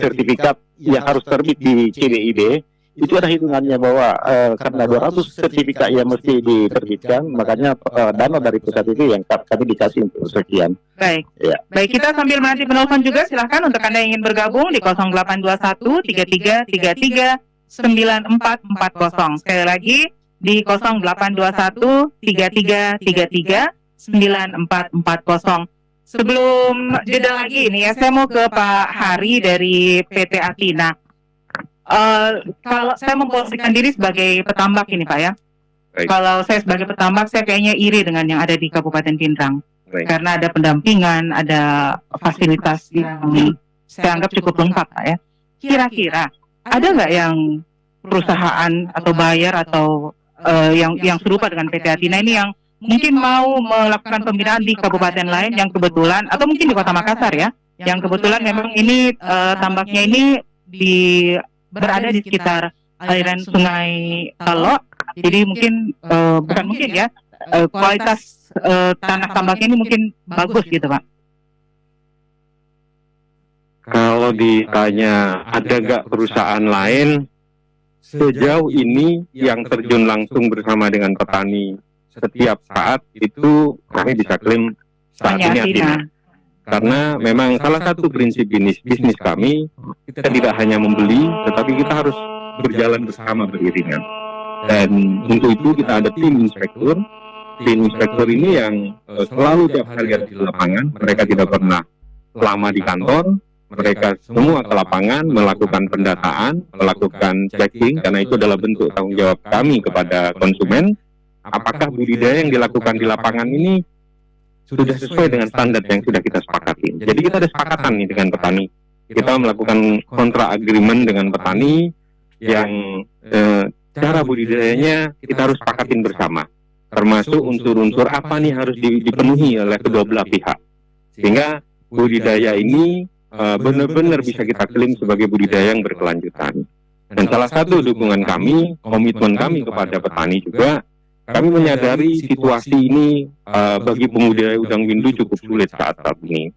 sertifikat yang harus terbit di CBIB, itu ada hitungannya bahwa karena 200 sertifikat yang mesti diterbitkan, makanya dana dari pusat itu yang kami dikasih untuk sekian. Baik. Ya. Baik, kita sambil menanti penelpon juga, silahkan untuk Anda yang ingin bergabung di 0821 3333 9440. Sekali lagi di 0821 3333 9440. Sebelum jeda lagi ini ya, saya mau ke Pak Hari dari PT Atina. Kalau saya memposisikan diri sebagai petambak ini Pak ya. Baik. Kalau saya sebagai petambak, saya kayaknya iri dengan yang ada di Kabupaten Pindrang. Baik. Karena ada pendampingan, ada fasilitas yang saya anggap cukup lengkap Pak ya. Kira-kira ada nggak yang perusahaan atau bayar atau yang serupa dengan PT Atina ini yang mungkin mau melakukan pembinaan di kabupaten lain yang kebetulan, atau mungkin di Kota Makassar ya, yang kebetulan memang ini tambaknya ini berada di sekitar aliran Sungai Talo, jadi mungkin bukan mungkin ya, kualitas tanah tambaknya ini mungkin bagus gitu Pak. Kalau ditanya ada nggak perusahaan lain, sejauh ini yang terjun langsung bersama dengan petani setiap saat itu kami bisa klaim saat ini Atina. Karena memang salah satu prinsip bisnis kami, kita tidak hanya membeli, tetapi kita harus berjalan bersama beriringan. Dan untuk itu kita ada tim inspektur. Tim inspektur ini yang selalu tiap hari ada di lapangan. Mereka tidak pernah lama di kantor. Mereka semua ke lapangan melakukan pendataan, melakukan checking, karena itu adalah bentuk tanggung jawab kami kepada konsumen. Apakah budidaya yang dilakukan di lapangan ini sudah sesuai dengan standar yang sudah kita sepakati. Jadi kita ada sepakatan nih dengan petani. Kita melakukan kontrak agreement dengan petani yang cara budidayanya kita harus sepakatin bersama. Termasuk unsur-unsur apa nih harus dipenuhi oleh kedua belah pihak. Sehingga budidaya ini benar-benar bisa kita klaim sebagai budidaya yang berkelanjutan. Dan salah satu dukungan kami, komitmen kami kepada petani juga, kami menyadari situasi ini bagi pembudidaya udang windu cukup sulit saat ini.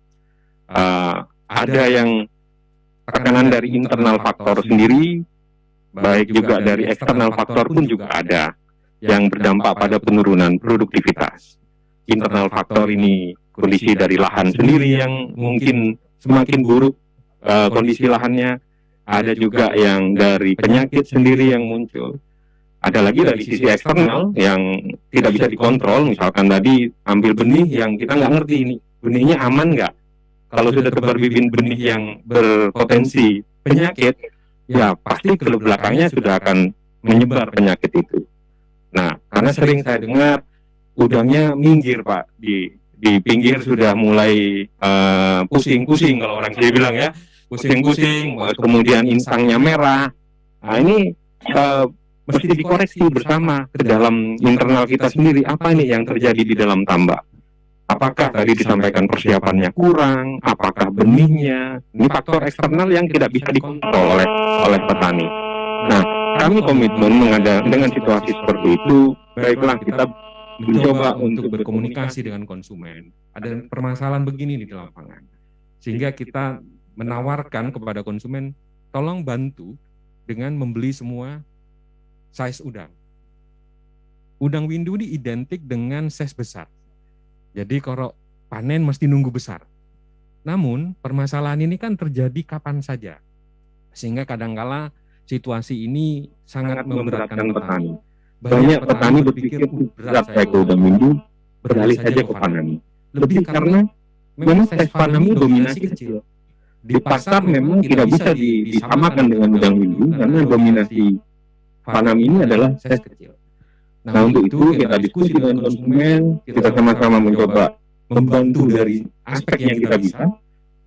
Ada yang tekanan dari internal faktor sendiri, baik juga dari eksternal faktor pun juga ada yang berdampak pada penurunan produktivitas. Internal faktor ini kondisi dari lahan sendiri yang mungkin semakin buruk kondisi lahannya. Ada juga yang dari penyakit sendiri yang muncul. Ada lagi dari sisi eksternal yang tidak bisa dikontrol, misalkan tadi ambil benih yang kita nggak ngerti ini benihnya aman nggak. Kalau sudah tebar bibit benih yang berpotensi penyakit, ya pasti ke belakangnya sudah akan menyebar penyakit itu. Nah, karena sering saya dengar udangnya minggir Pak, di pinggir sudah mulai pusing-pusing kalau orang saya bilang ya, pusing-pusing, kemudian insangnya merah. Nah ini mesti dikoreksi bersama ke dalam internal kita sendiri, apa nih yang terjadi di dalam tambak. Apakah tadi disampaikan persiapannya kurang, apakah benihnya, ini faktor eksternal yang tidak bisa dikontrol oleh petani. Nah, kami komitmen dengan situasi seperti itu, baiklah kita mencoba untuk berkomunikasi dengan konsumen. Ada permasalahan begini di lapangan, sehingga kita menawarkan kepada konsumen, tolong bantu dengan membeli semua size udang. Udang windu ini identik dengan size besar. Jadi kalau panen mesti nunggu besar. Namun permasalahan ini kan terjadi kapan saja. Sehingga kadangkala situasi ini sangat memberatkan petani. Banyak petani berpikir berat saya ke udang windu, beralih saja ke panami. Lebih karena memang size panami dominasi kecil. Di pasar memang tidak bisa disamakan dengan udang windu karena dominasi panami ini adalah size kecil. Nah untuk itu kita diskusi dengan konsumen, kita sama-sama mencoba membantu dari aspek yang kita bisa.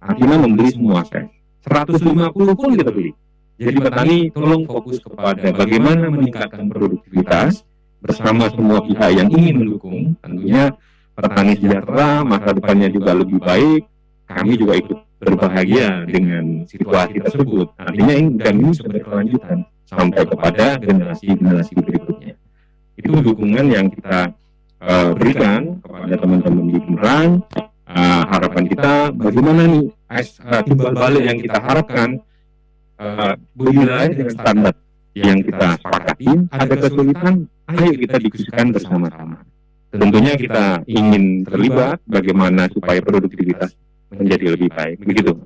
Akhirnya membeli semua size. 150 pun kita beli. Jadi petani tolong fokus kepada bagaimana meningkatkan produktivitas bersama semua pihak yang ingin mendukung. Tentunya petani sejahtera, masa depannya juga lebih baik. Kami juga ikut berbahagia dengan situasi tersebut. Artinya ini sudah berkelanjutan sampai kepada generasi-generasi berikutnya. Itu dukungan yang kita berikan kepada teman-teman di Pindrang. Harapan kita bagaimana nih timbal balik yang kita harapkan budidaya dengan standar yang kita sepakati, ada kesulitan, ayo kita diskusikan bersama-sama. Tentunya kita ingin terlibat bagaimana supaya produktivitas menjadi lebih baik. Begitu.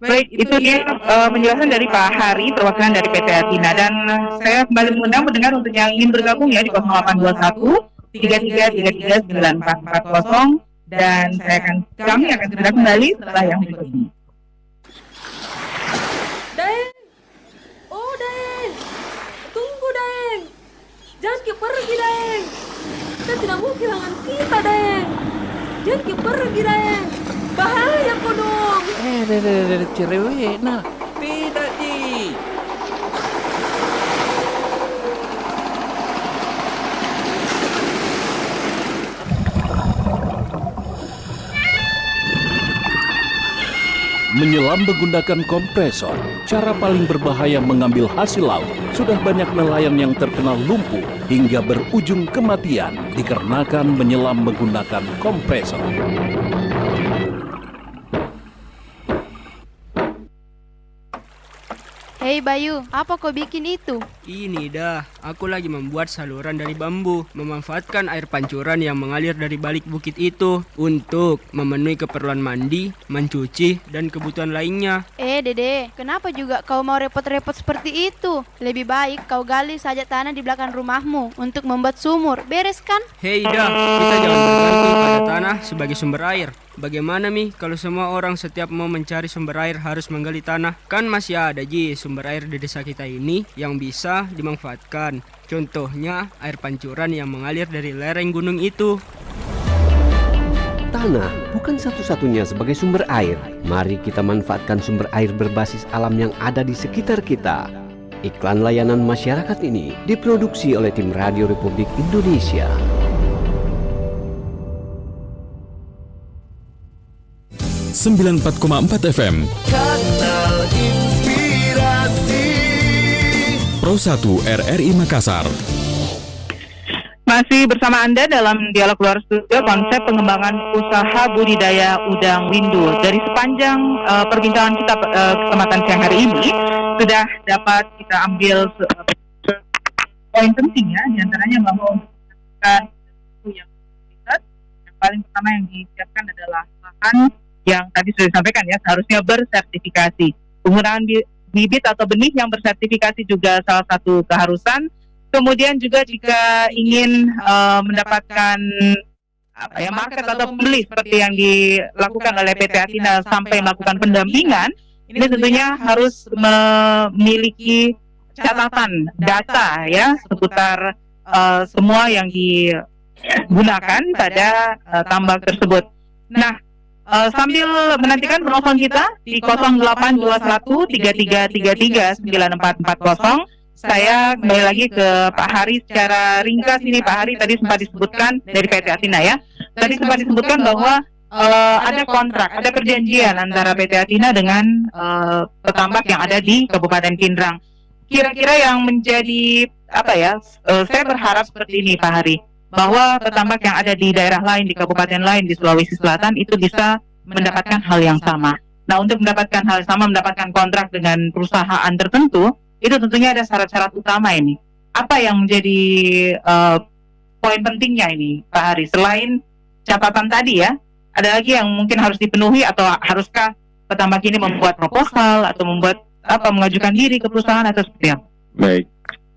Baik, itu dia penjelasan dari Pak Hari, perwakilan dari PT Athina. Dan saya kembali mengundang mendengar untuk yang ingin bergabung ya di 0821 3333 9440 dan kami akan segera kembali setelah yang berikut ini. Daeng, oh Daeng, tunggu Daeng, jangan pergi Daeng, kita tidak mau kehilangan kita Daeng, jangan pergi Daeng, bahaya kau dong. Cerewet, nah, tidak di. Menyelam menggunakan kompresor, cara paling berbahaya mengambil hasil laut. Sudah banyak nelayan yang terkena lumpuh hingga berujung kematian dikarenakan menyelam menggunakan kompresor. Hei Bayu, apa kau bikin itu? Ini dah, aku lagi membuat saluran dari bambu, memanfaatkan air pancuran yang mengalir dari balik bukit itu untuk memenuhi keperluan mandi, mencuci, dan kebutuhan lainnya. Dede, kenapa juga kau mau repot-repot seperti itu? Lebih baik kau gali saja tanah di belakang rumahmu untuk membuat sumur, beres kan? Hei dah, kita jangan bergantung pada tanah sebagai sumber air. Bagaimana Mi kalau semua orang setiap mau mencari sumber air harus menggali tanah? Kan masih ada Ji sumber air di desa kita ini yang bisa dimanfaatkan. Contohnya air pancuran yang mengalir dari lereng gunung itu. Tanah bukan satu-satunya sebagai sumber air. Mari kita manfaatkan sumber air berbasis alam yang ada di sekitar kita. Iklan layanan masyarakat ini diproduksi oleh tim Radio Republik Indonesia. 94,4 FM Kanal Inspirasi Pro 1 RRI Makassar. Masih bersama Anda dalam dialog luar studio konsep pengembangan usaha budidaya udang windu. Dari sepanjang perbincangan kita kesempatan siang hari ini sudah dapat kita ambil poin pentingnya, diantaranya bahwa yang paling pertama yang disiapkan adalah lahan yang tadi sudah disampaikan ya, seharusnya bersertifikasi. Penggunaan bibit atau benih yang bersertifikasi juga salah satu keharusan. Kemudian juga jika ingin mendapatkan market atau pembeli seperti yang dilakukan oleh PT Athina sampai melakukan pendampingan, ini tentunya harus memiliki catatan data ya seputar semua yang digunakan pada tambak tersebut. Nah, sambil menantikan penelpon kita di 0821 3333 9440, saya kembali lagi ke Pak Hari secara ringkas ini. Pak Hari tadi sempat disebutkan dari PT Athina ya. Tadi sempat disebutkan bahwa ada kontrak, ada perjanjian antara PT Athina dengan petambak yang ada di Kabupaten Pindrang. Kira-kira yang menjadi saya berharap seperti ini Pak Hari, bahwa petambak yang ada di daerah lain, di kabupaten lain, di Sulawesi Selatan itu bisa mendapatkan hal yang sama. Nah, untuk mendapatkan hal yang sama, mendapatkan kontrak dengan perusahaan tertentu, itu tentunya ada syarat-syarat utama ini. Apa yang menjadi poin pentingnya ini, Pak Hari? Selain catatan tadi ya, ada lagi yang mungkin harus dipenuhi atau haruskah petambak ini membuat proposal atau mengajukan diri ke perusahaan atau seperti apa? Baik,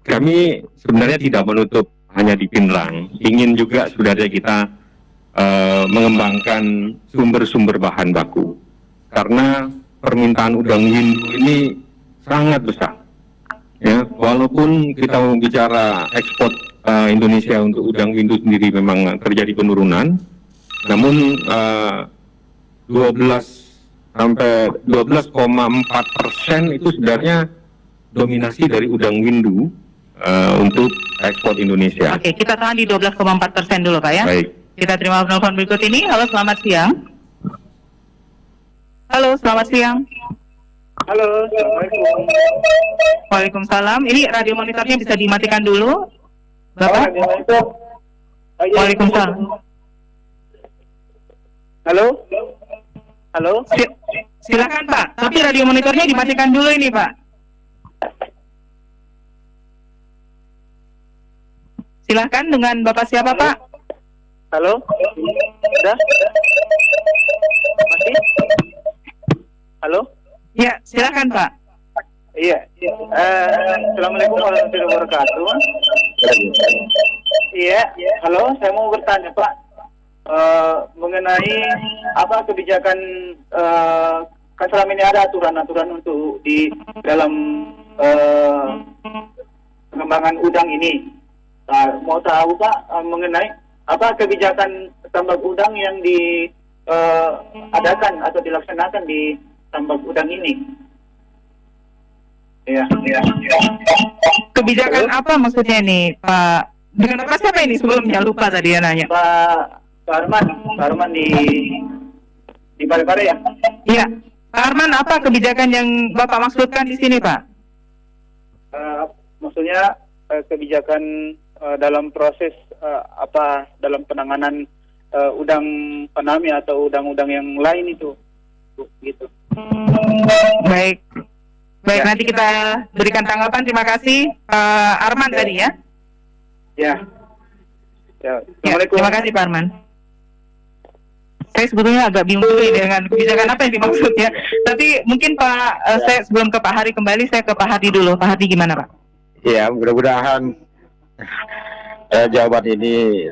kami sebenarnya tidak menutup hanya di Pindrang, ingin juga saudara kita mengembangkan sumber-sumber bahan baku, karena permintaan udang windu ini sangat besar. Ya, walaupun kita mau bicara ekspor Indonesia untuk udang windu sendiri memang terjadi penurunan, namun 12,4% itu sebenarnya dominasi dari udang windu untuk ekspor Indonesia. Oke, kita tahan di 12,4% dulu Pak ya. Baik. Kita terima penelpon berikut ini. Halo, selamat siang. Halo, selamat siang. Halo, Assalamualaikum. Waalaikumsalam. Ini radio monitornya bisa dimatikan dulu, Bapak. Waalaikumsalam. Halo. Halo. Silakan Pak. Tapi radio monitornya dimatikan dulu ini Pak. Silahkan dengan Bapak siapa, Pak? Halo? Sudah? Masih? Halo? Ya, silakan Pak. Iya. Assalamualaikum warahmatullahi wabarakatuh. Iya. Halo, saya mau bertanya Pak. Mengenai apa kebijakan kan selama ini ada aturan-aturan untuk di dalam pengembangan udang ini. Mau tahu Pak mengenai apa kebijakan tambak udang yang diadakan atau dilaksanakan di tambak udang ini? Iya. Kebijakan apa maksudnya ini, Pak? Dengan Bapak siapa ini sebelumnya? Lupa tadi ya nanya. Pak Arman di Parepare ya? Iya. Pak Arman, apa kebijakan yang Bapak maksudkan di sini, Pak? Maksudnya kebijakan dalam proses dalam penanganan udang faname atau udang-udang yang lain itu, gitu. Baik, nanti kita berikan tanggapan. Terima kasih, Pak Arman tadi ya. Ya. Terima kasih Pak Arman. Saya sebetulnya agak bingung juga dengan kebijakan apa yang dimaksud ya. Tapi mungkin Pak, saya sebelum ke Pak Hari kembali, saya ke Pak Hadi dulu. Pak Hadi gimana Pak? Ya, mudah-mudahan jawaban ini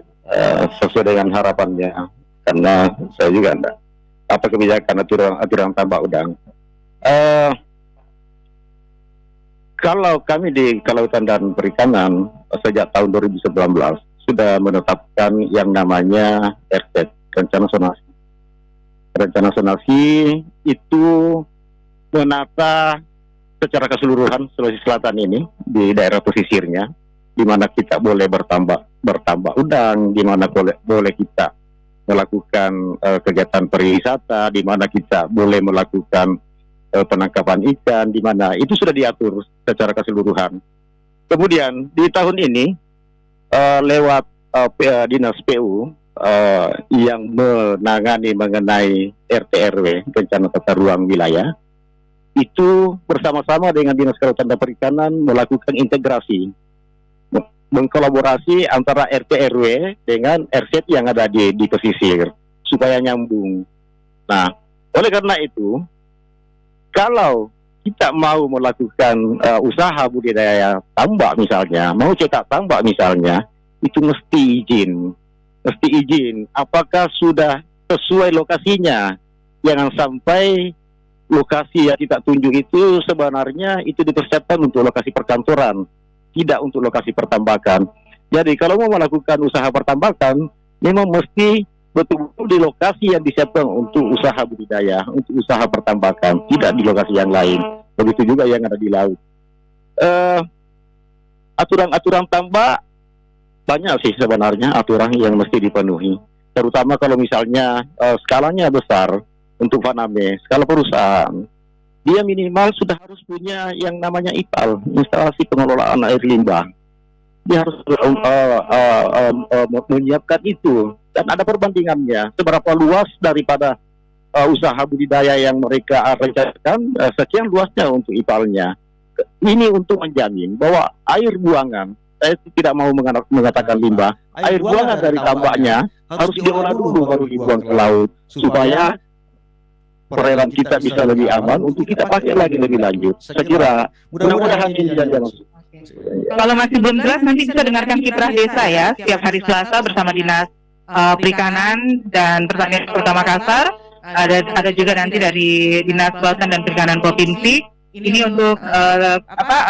sesuai dengan harapannya, karena saya juga enggak apa kebijakan aturan tambak udang. Kalau kami di Kelautan dan Perikanan sejak tahun 2019 sudah menetapkan yang namanya RZ, Rencana Zonasi. Rencana Zonasi itu menata secara keseluruhan Sulawesi Selatan ini di daerah pesisirnya, di mana kita boleh bertambak udang, di mana boleh kita melakukan kegiatan pariwisata, di mana kita boleh melakukan penangkapan ikan, di mana itu sudah diatur secara keseluruhan. Kemudian di tahun ini lewat Dinas PU yang menangani mengenai RT/RW, rencana tata ruang wilayah, itu bersama-sama dengan Dinas Kelautan dan Perikanan melakukan integrasi, mengkolaborasi antara RT/RW dengan RZ yang ada di pesisir supaya nyambung. Nah, oleh karena itu, kalau kita mau melakukan usaha budidaya tambak misalnya, mau cetak tambak misalnya, itu mesti izin. Apakah sudah sesuai lokasinya? Jangan sampai lokasi yang kita tunjuk itu sebenarnya itu dipersiapkan untuk lokasi perkantoran, tidak untuk lokasi pertambakan. Jadi kalau mau melakukan usaha pertambakan, memang mesti betul-betul di lokasi yang disiapkan untuk usaha budidaya, untuk usaha pertambakan, tidak di lokasi yang lain. Begitu juga yang ada di laut. Aturan-aturan tambak banyak sih sebenarnya aturan yang mesti dipenuhi. Terutama kalau misalnya skalanya besar untuk faname, skala perusahaan, dia minimal sudah harus punya yang namanya IPAL, instalasi pengelolaan air limbah. Dia harus menyiapkan itu. Dan ada perbandingannya, seberapa luas daripada usaha budidaya yang mereka rencanakan, sekian luasnya untuk IPAL-nya. Ini untuk menjamin bahwa air buangan, saya tidak mau mengatakan limbah, air buangan dari tambaknya harus diolah dulu baru dibuang ke laut, supaya perairan kita bisa lebih aman untuk kita pakai lagi lebih lanjut. Saya kira mudah-mudahan ini tidak masuk. Kalau masih belum jelas, nanti kita dengarkan kiprah desa ya, setiap hari Selasa bersama Dinas Perikanan dan Pertanian Kota Makassar. Ada juga nanti dari Dinas Kelautan dan Perikanan Provinsi. Ini untuk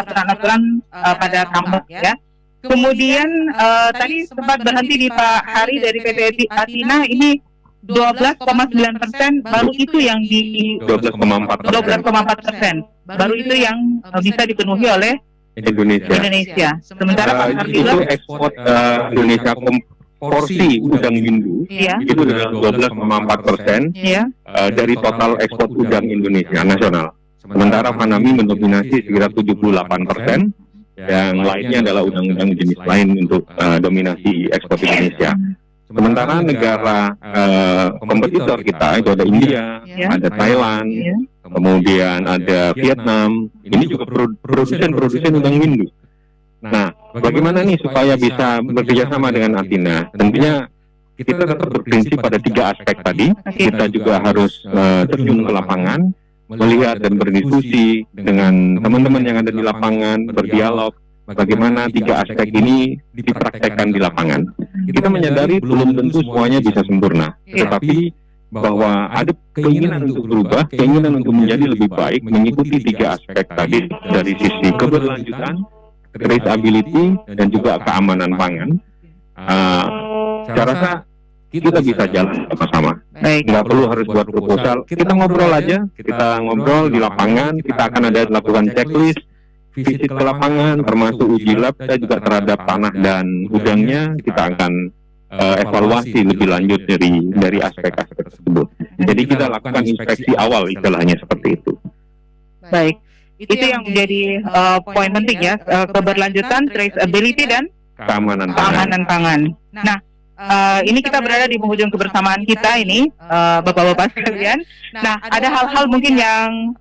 aturan-aturan pada tambak ya. Kemudian tadi sempat berhenti di Pak Hari dari PT Atina, ini 12,9% baru itu yang di 12,4%. Baru itu yang bisa dipenuhi oleh Indonesia. Sementara Pak Hari itu ekspor Indonesia porsi udang windu itu adalah 12,4% dari total ekspor udang Indonesia nasional. Sementara faname mendominasi sekitar 78%, yang lainnya adalah udang-udang jenis lain untuk dominasi ekspor Indonesia. Sementara negara kompetitor kita itu ada India, ada Thailand, kemudian ada Vietnam. Ini juga produsen udang windu. Nah, bagaimana nih supaya bisa bekerja sama dengan Athena? Tentunya kita tetap berprinsip pada 3 aspek tadi. Kita juga harus terjun ke lapangan, melihat dan berdiskusi dengan teman-teman yang ada di lapangan, berdialog bagaimana 3 aspek ini dipraktekkan di lapangan. Kita menyadari belum tentu semuanya bisa sempurna, tetapi bahwa ada keinginan untuk berubah, keinginan untuk menjadi lebih baik, mengikuti 3 aspek tadi dari sisi keberlanjutan, traceability, dan juga keamanan pangan. Saya rasa kita bisa jalan sama-sama. Nggak perlu harus buat proposal. Kita ngobrol aja, kita ngobrol di lapangan. Kita akan ada lakukan checklist, visit ke lapangan, termasuk uji lab. Kita juga terhadap tanah dan udangnya. Kita akan evaluasi lebih lanjut dari aspek-aspek tersebut. Jadi kita lakukan inspeksi awal, istilahnya seperti itu. Baik, itu yang menjadi poin penting ya, keberlanjutan, traceability, dan keamanan pangan. Nah, ini kita berada di penghujung kebersamaan kita ini, Bapak-Bapak sekalian. Nah, ada hal-hal mungkin yang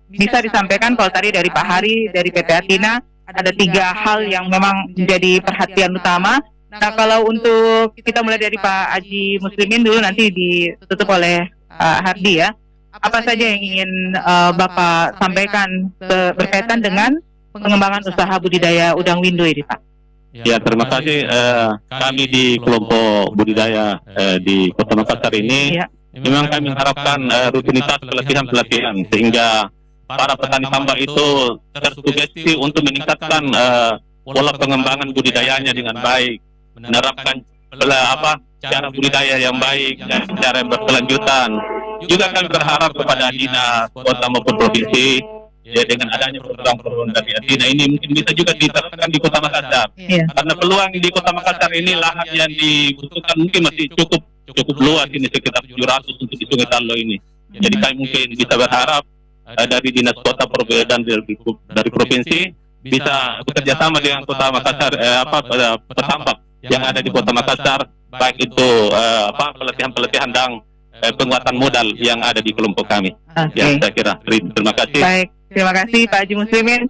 bisa disampaikan kalau tadi dari Pak Hari, dari PT Athena, ada 3 hal yang memang menjadi perhatian utama. Nah, kalau untuk kita mulai dari Pak Haji Muslimin dulu, nanti ditutup oleh Hardi ya. Apa saja yang ingin Bapak sampaikan berkaitan dengan pengembangan usaha budidaya udang windu ini, Pak? Ya, terima kasih. Kami di kelompok budidaya di Kota Makassar ini memang kami mengharapkan rutinitas pelatihan-pelatihan sehingga para petani tambak itu tersugesti untuk meningkatkan pola pengembangan budidayanya dengan baik, menerapkan cara budidaya yang baik dan cara yang berkelanjutan. Juga kami berharap kepada dinas kota maupun provinsi, ya, dengan adanya program-program dari Athena ini mungkin bisa juga diterapkan di Kota Makassar. Karena peluang di Kota Makassar ini lahan yang dibutuhkan mungkin masih cukup luas, ini sekitar 700 untuk di Sungai Talo ini. Jadi kami mungkin bisa berharap dari dinas kota dan dari provinsi bisa bekerja sama dengan Kota Makassar, petambak yang ada di Kota Makassar, baik itu pelatihan-pelatihan dan penguatan modal yang ada di kelompok kami. Ya, saya kira. Terima kasih. Baik, terima kasih Pak Haji Muslimin.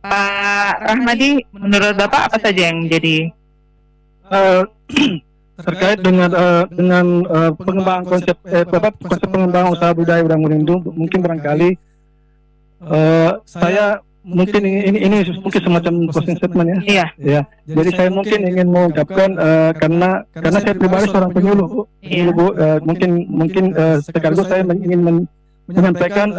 Pak Rahmadi, menurut Bapak apa saja yang jadi terkait dengan pengembangan konsep pengembangan usaha budidaya udang windu? Mungkin barangkali saya mungkin ini mungkin semacam closing statement ya. Iya. Jadi saya mungkin ingin mengucapkan karena saya pribadi seorang penyuluh, Bu. Mungkin sekaligus saya ingin menyampaikan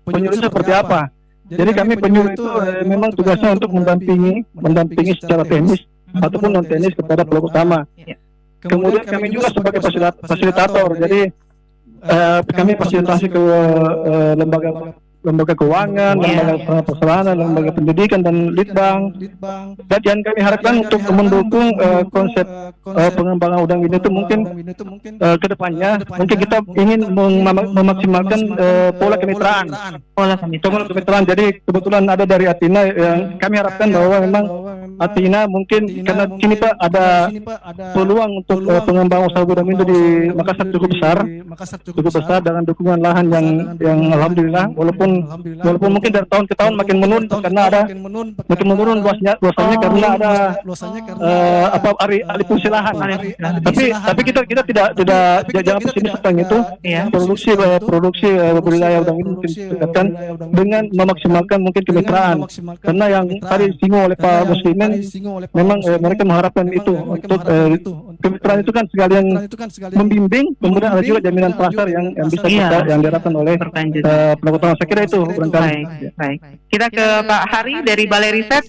penyuluh seperti apa. Jadi kami penyuluh itu memang tugasnya untuk mendampingi secara teknis ataupun non teknis kepada pelaku utama. Kemudian kami juga sebagai fasilitator. Jadi kami fasilitasi ke lembaga keuangan, lembaga perserana, lembaga pendidikan dan litbang. Dan yang kami harapkan untuk mendukung konsep pengembangan udang windu itu mungkin ke depannya mungkin kita ingin memaksimalkan pola kemitraan. Jadi kebetulan ada dari Athena yang kami harapkan bahwa memang Athena mungkin karena sini Pak ada peluang untuk pengembangan usaha udang windu di Makassar cukup besar dengan dukungan lahan yang alhamdulillah walaupun mungkin dari tahun ke tahun makin menurun karena ada makin menurun luasnya karena ada alih fungsi lahan. Tapi kita tidak jangan pesimis tentang itu. Produksi budidaya udang windu mungkin tingkatkan dengan memaksimalkan mungkin kemitraan. Karena yang tadi disinggung oleh Pak Muslimin memang mereka mengharapkan itu untuk kemitraan itu kan sekalian membimbing, kemudian ada juga jaminan pasar yang bisa yang diharapkan oleh pelaku utama. Saya kira itu barangkali. Baik. Kita ke Pak Hari dari Balai Riset.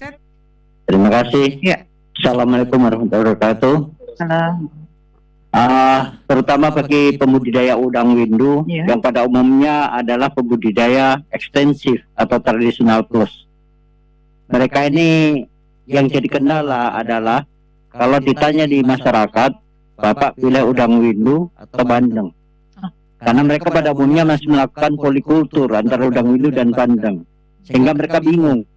Terima kasih. Assalamualaikum warahmatullahi wabarakatuh. Terutama bagi pembudidaya udang windu yang pada umumnya adalah pembudidaya ekstensif atau tradisional plus. Mereka ini yang jadi kendala adalah kalau ditanya di masyarakat, Bapak pilih udang windu atau bandeng? Karena mereka pada umumnya masih melakukan polikultur antara udang windu dan bandeng, sehingga mereka bingung.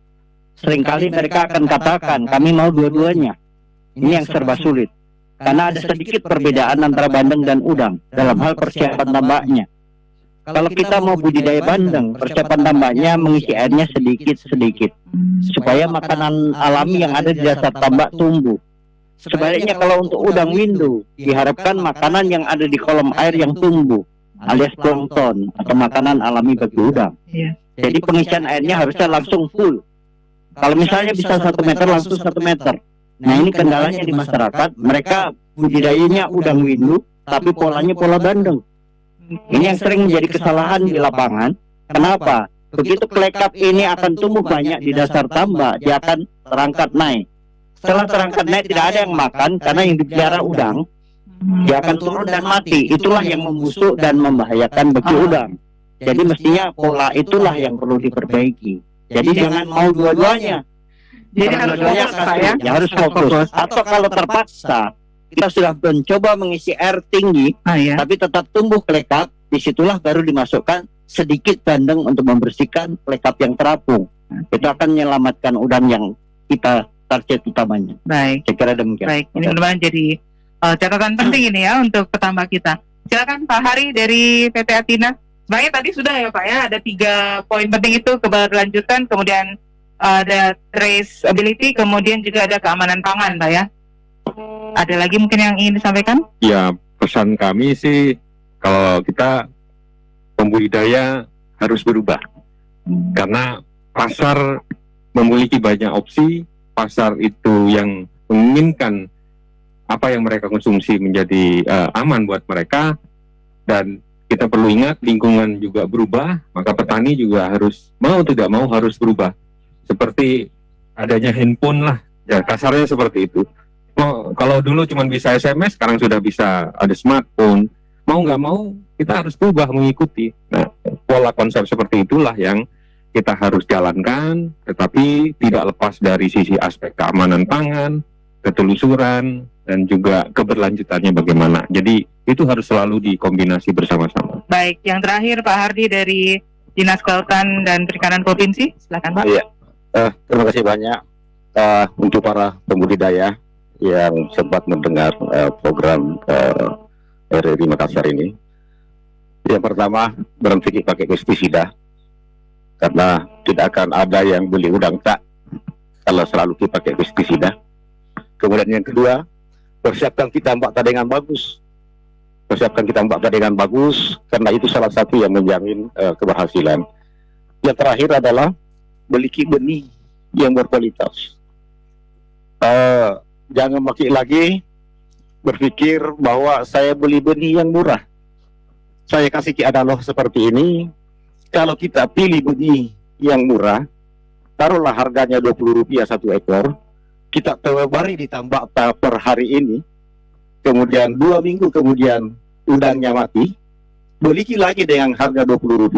Seringkali mereka akan katakan kami mau dua-duanya. Ini yang serba sulit karena ada sedikit perbedaan antara bandeng dan udang dalam hal persiapan tambaknya. Kalau kita mau budidaya bandeng, persiapan tambaknya mengisi airnya sedikit-sedikit supaya makanan alami yang ada di dasar tambak tumbuh. Sebaliknya kalau untuk udang windu, diharapkan makanan yang ada di kolom air yang tumbuh, alias plankton atau makanan alami bagi udang. Jadi pengisian airnya harusnya langsung full. Kalau misalnya bisa 1 meter langsung 1 meter. Nah ini kendalanya di masyarakat, mereka budidayanya udang windu, tapi polanya pola bandeng. Ini yang sering menjadi kesalahan di lapangan. Kenapa? Begitu klekap ini akan tumbuh banyak di dasar tambak, dia akan terangkat naik. Setelah terangkat naik tidak ada yang makan karena yang dipelihara udang, dia akan turun dan mati. Itulah yang membusuk dan membahayakan bagi udang. Jadi mestinya pola itulah yang perlu diperbaiki. Jadi jangan mau dua-duanya. Jadi harus fokus, Pak, ya? Harus fokus. Atau kalau terpaksa kita sudah mencoba mengisi air tinggi, tapi tetap tumbuh klekap, disitulah baru dimasukkan sedikit bandeng untuk membersihkan klekap yang terapung. Itu akan menyelamatkan udang yang kita target utamanya. Baik. Saya kira demikian. Baik, ini mudah-mudahan jadi catatan penting ini ya untuk petambak kita. Silakan Pak Hari dari PT Athina. Sebenarnya tadi sudah ya Pak ya, ada 3 poin penting itu, keberlanjutan, kemudian ada traceability, kemudian juga ada keamanan pangan Pak ya. Ada lagi mungkin yang ingin disampaikan? Ya, pesan kami sih kalau kita pembudidaya harus berubah. Karena pasar memiliki banyak opsi, pasar itu yang menginginkan apa yang mereka konsumsi menjadi aman buat mereka, dan kita perlu ingat lingkungan juga berubah, maka petani juga harus mau tidak mau harus berubah. Seperti adanya handphone lah, ya kasarnya seperti itu. Kalau dulu cuma bisa SMS, sekarang sudah bisa ada smartphone. Mau nggak mau, kita harus berubah mengikuti. Nah, pola konsep seperti itulah yang kita harus jalankan, tetapi tidak lepas dari sisi aspek keamanan pangan, ketelusuran, dan juga keberlanjutannya bagaimana. Jadi itu harus selalu dikombinasi bersama-sama. Baik, yang terakhir Pak Hardi dari Dinas Kelautan dan Perikanan Provinsi, silakan Pak. Iya, terima kasih banyak untuk para pembudidaya yang sempat mendengar program RRI Makassar ini. Yang pertama, berhenti pakai pestisida, karena tidak akan ada yang beli udang tak kalau selalu pakai pestisida. Kemudian yang kedua, persiapkan kita tambak dengan bagus. Persiapkan kita tambak dengan bagus, karena itu salah satu yang menjamin keberhasilan. Yang terakhir adalah beli benih yang berkualitas. Jangan lagi berpikir bahwa saya beli benih yang murah. Saya kasih analogi seperti ini. Kalau kita pilih benih yang murah, taruhlah harganya Rp20 1 ekor, kita tewabari ditambak per hari ini, kemudian 2 minggu kemudian udangnya mati, beli lagi dengan harga Rp20,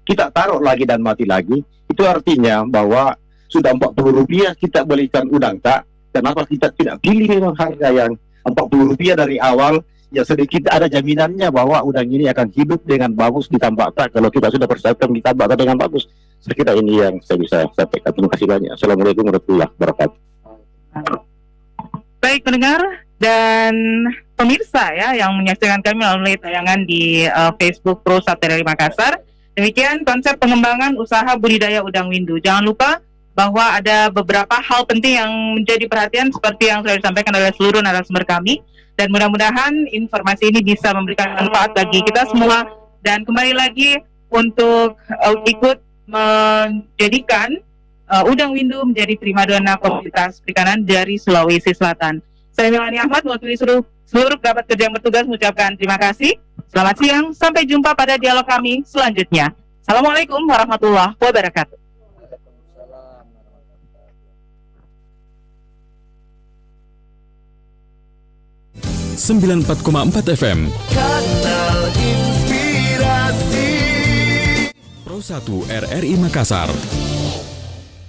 kita taruh lagi dan mati lagi. Itu artinya bahwa sudah Rp40 kita belikan udang tak. Kenapa kita tidak pilih memang harga yang Rp40 dari awal, ya sedikit ada jaminannya bahwa udang ini akan hidup dengan bagus di tambak tak. Kalau kita sudah persiapkan di tambak tak dengan bagus, saya kira ini yang saya bisa sampaikan. Terima kasih banyak. Assalamualaikum warahmatullahi wabarakatuh. Baik pendengar dan pemirsa ya yang menyaksikan kami melalui tayangan di Facebook Pro RRI Makassar. Demikian konsep pengembangan usaha budidaya udang windu. Jangan lupa bahwa ada beberapa hal penting yang menjadi perhatian seperti yang sudah disampaikan oleh seluruh narasumber kami, dan mudah-mudahan informasi ini bisa memberikan manfaat bagi kita semua, dan kembali lagi untuk ikut menjadikan udang windu menjadi primadona komoditas perikanan dari Sulawesi Selatan. Saya Melani Ahmad, mewakili seluruh kerabat kerja yang bertugas mengucapkan terima kasih. Selamat siang, sampai jumpa pada dialog kami selanjutnya. Assalamualaikum warahmatullahi wabarakatuh. .4 FM Kanal Inspirasi Pro 1 RRI Makassar.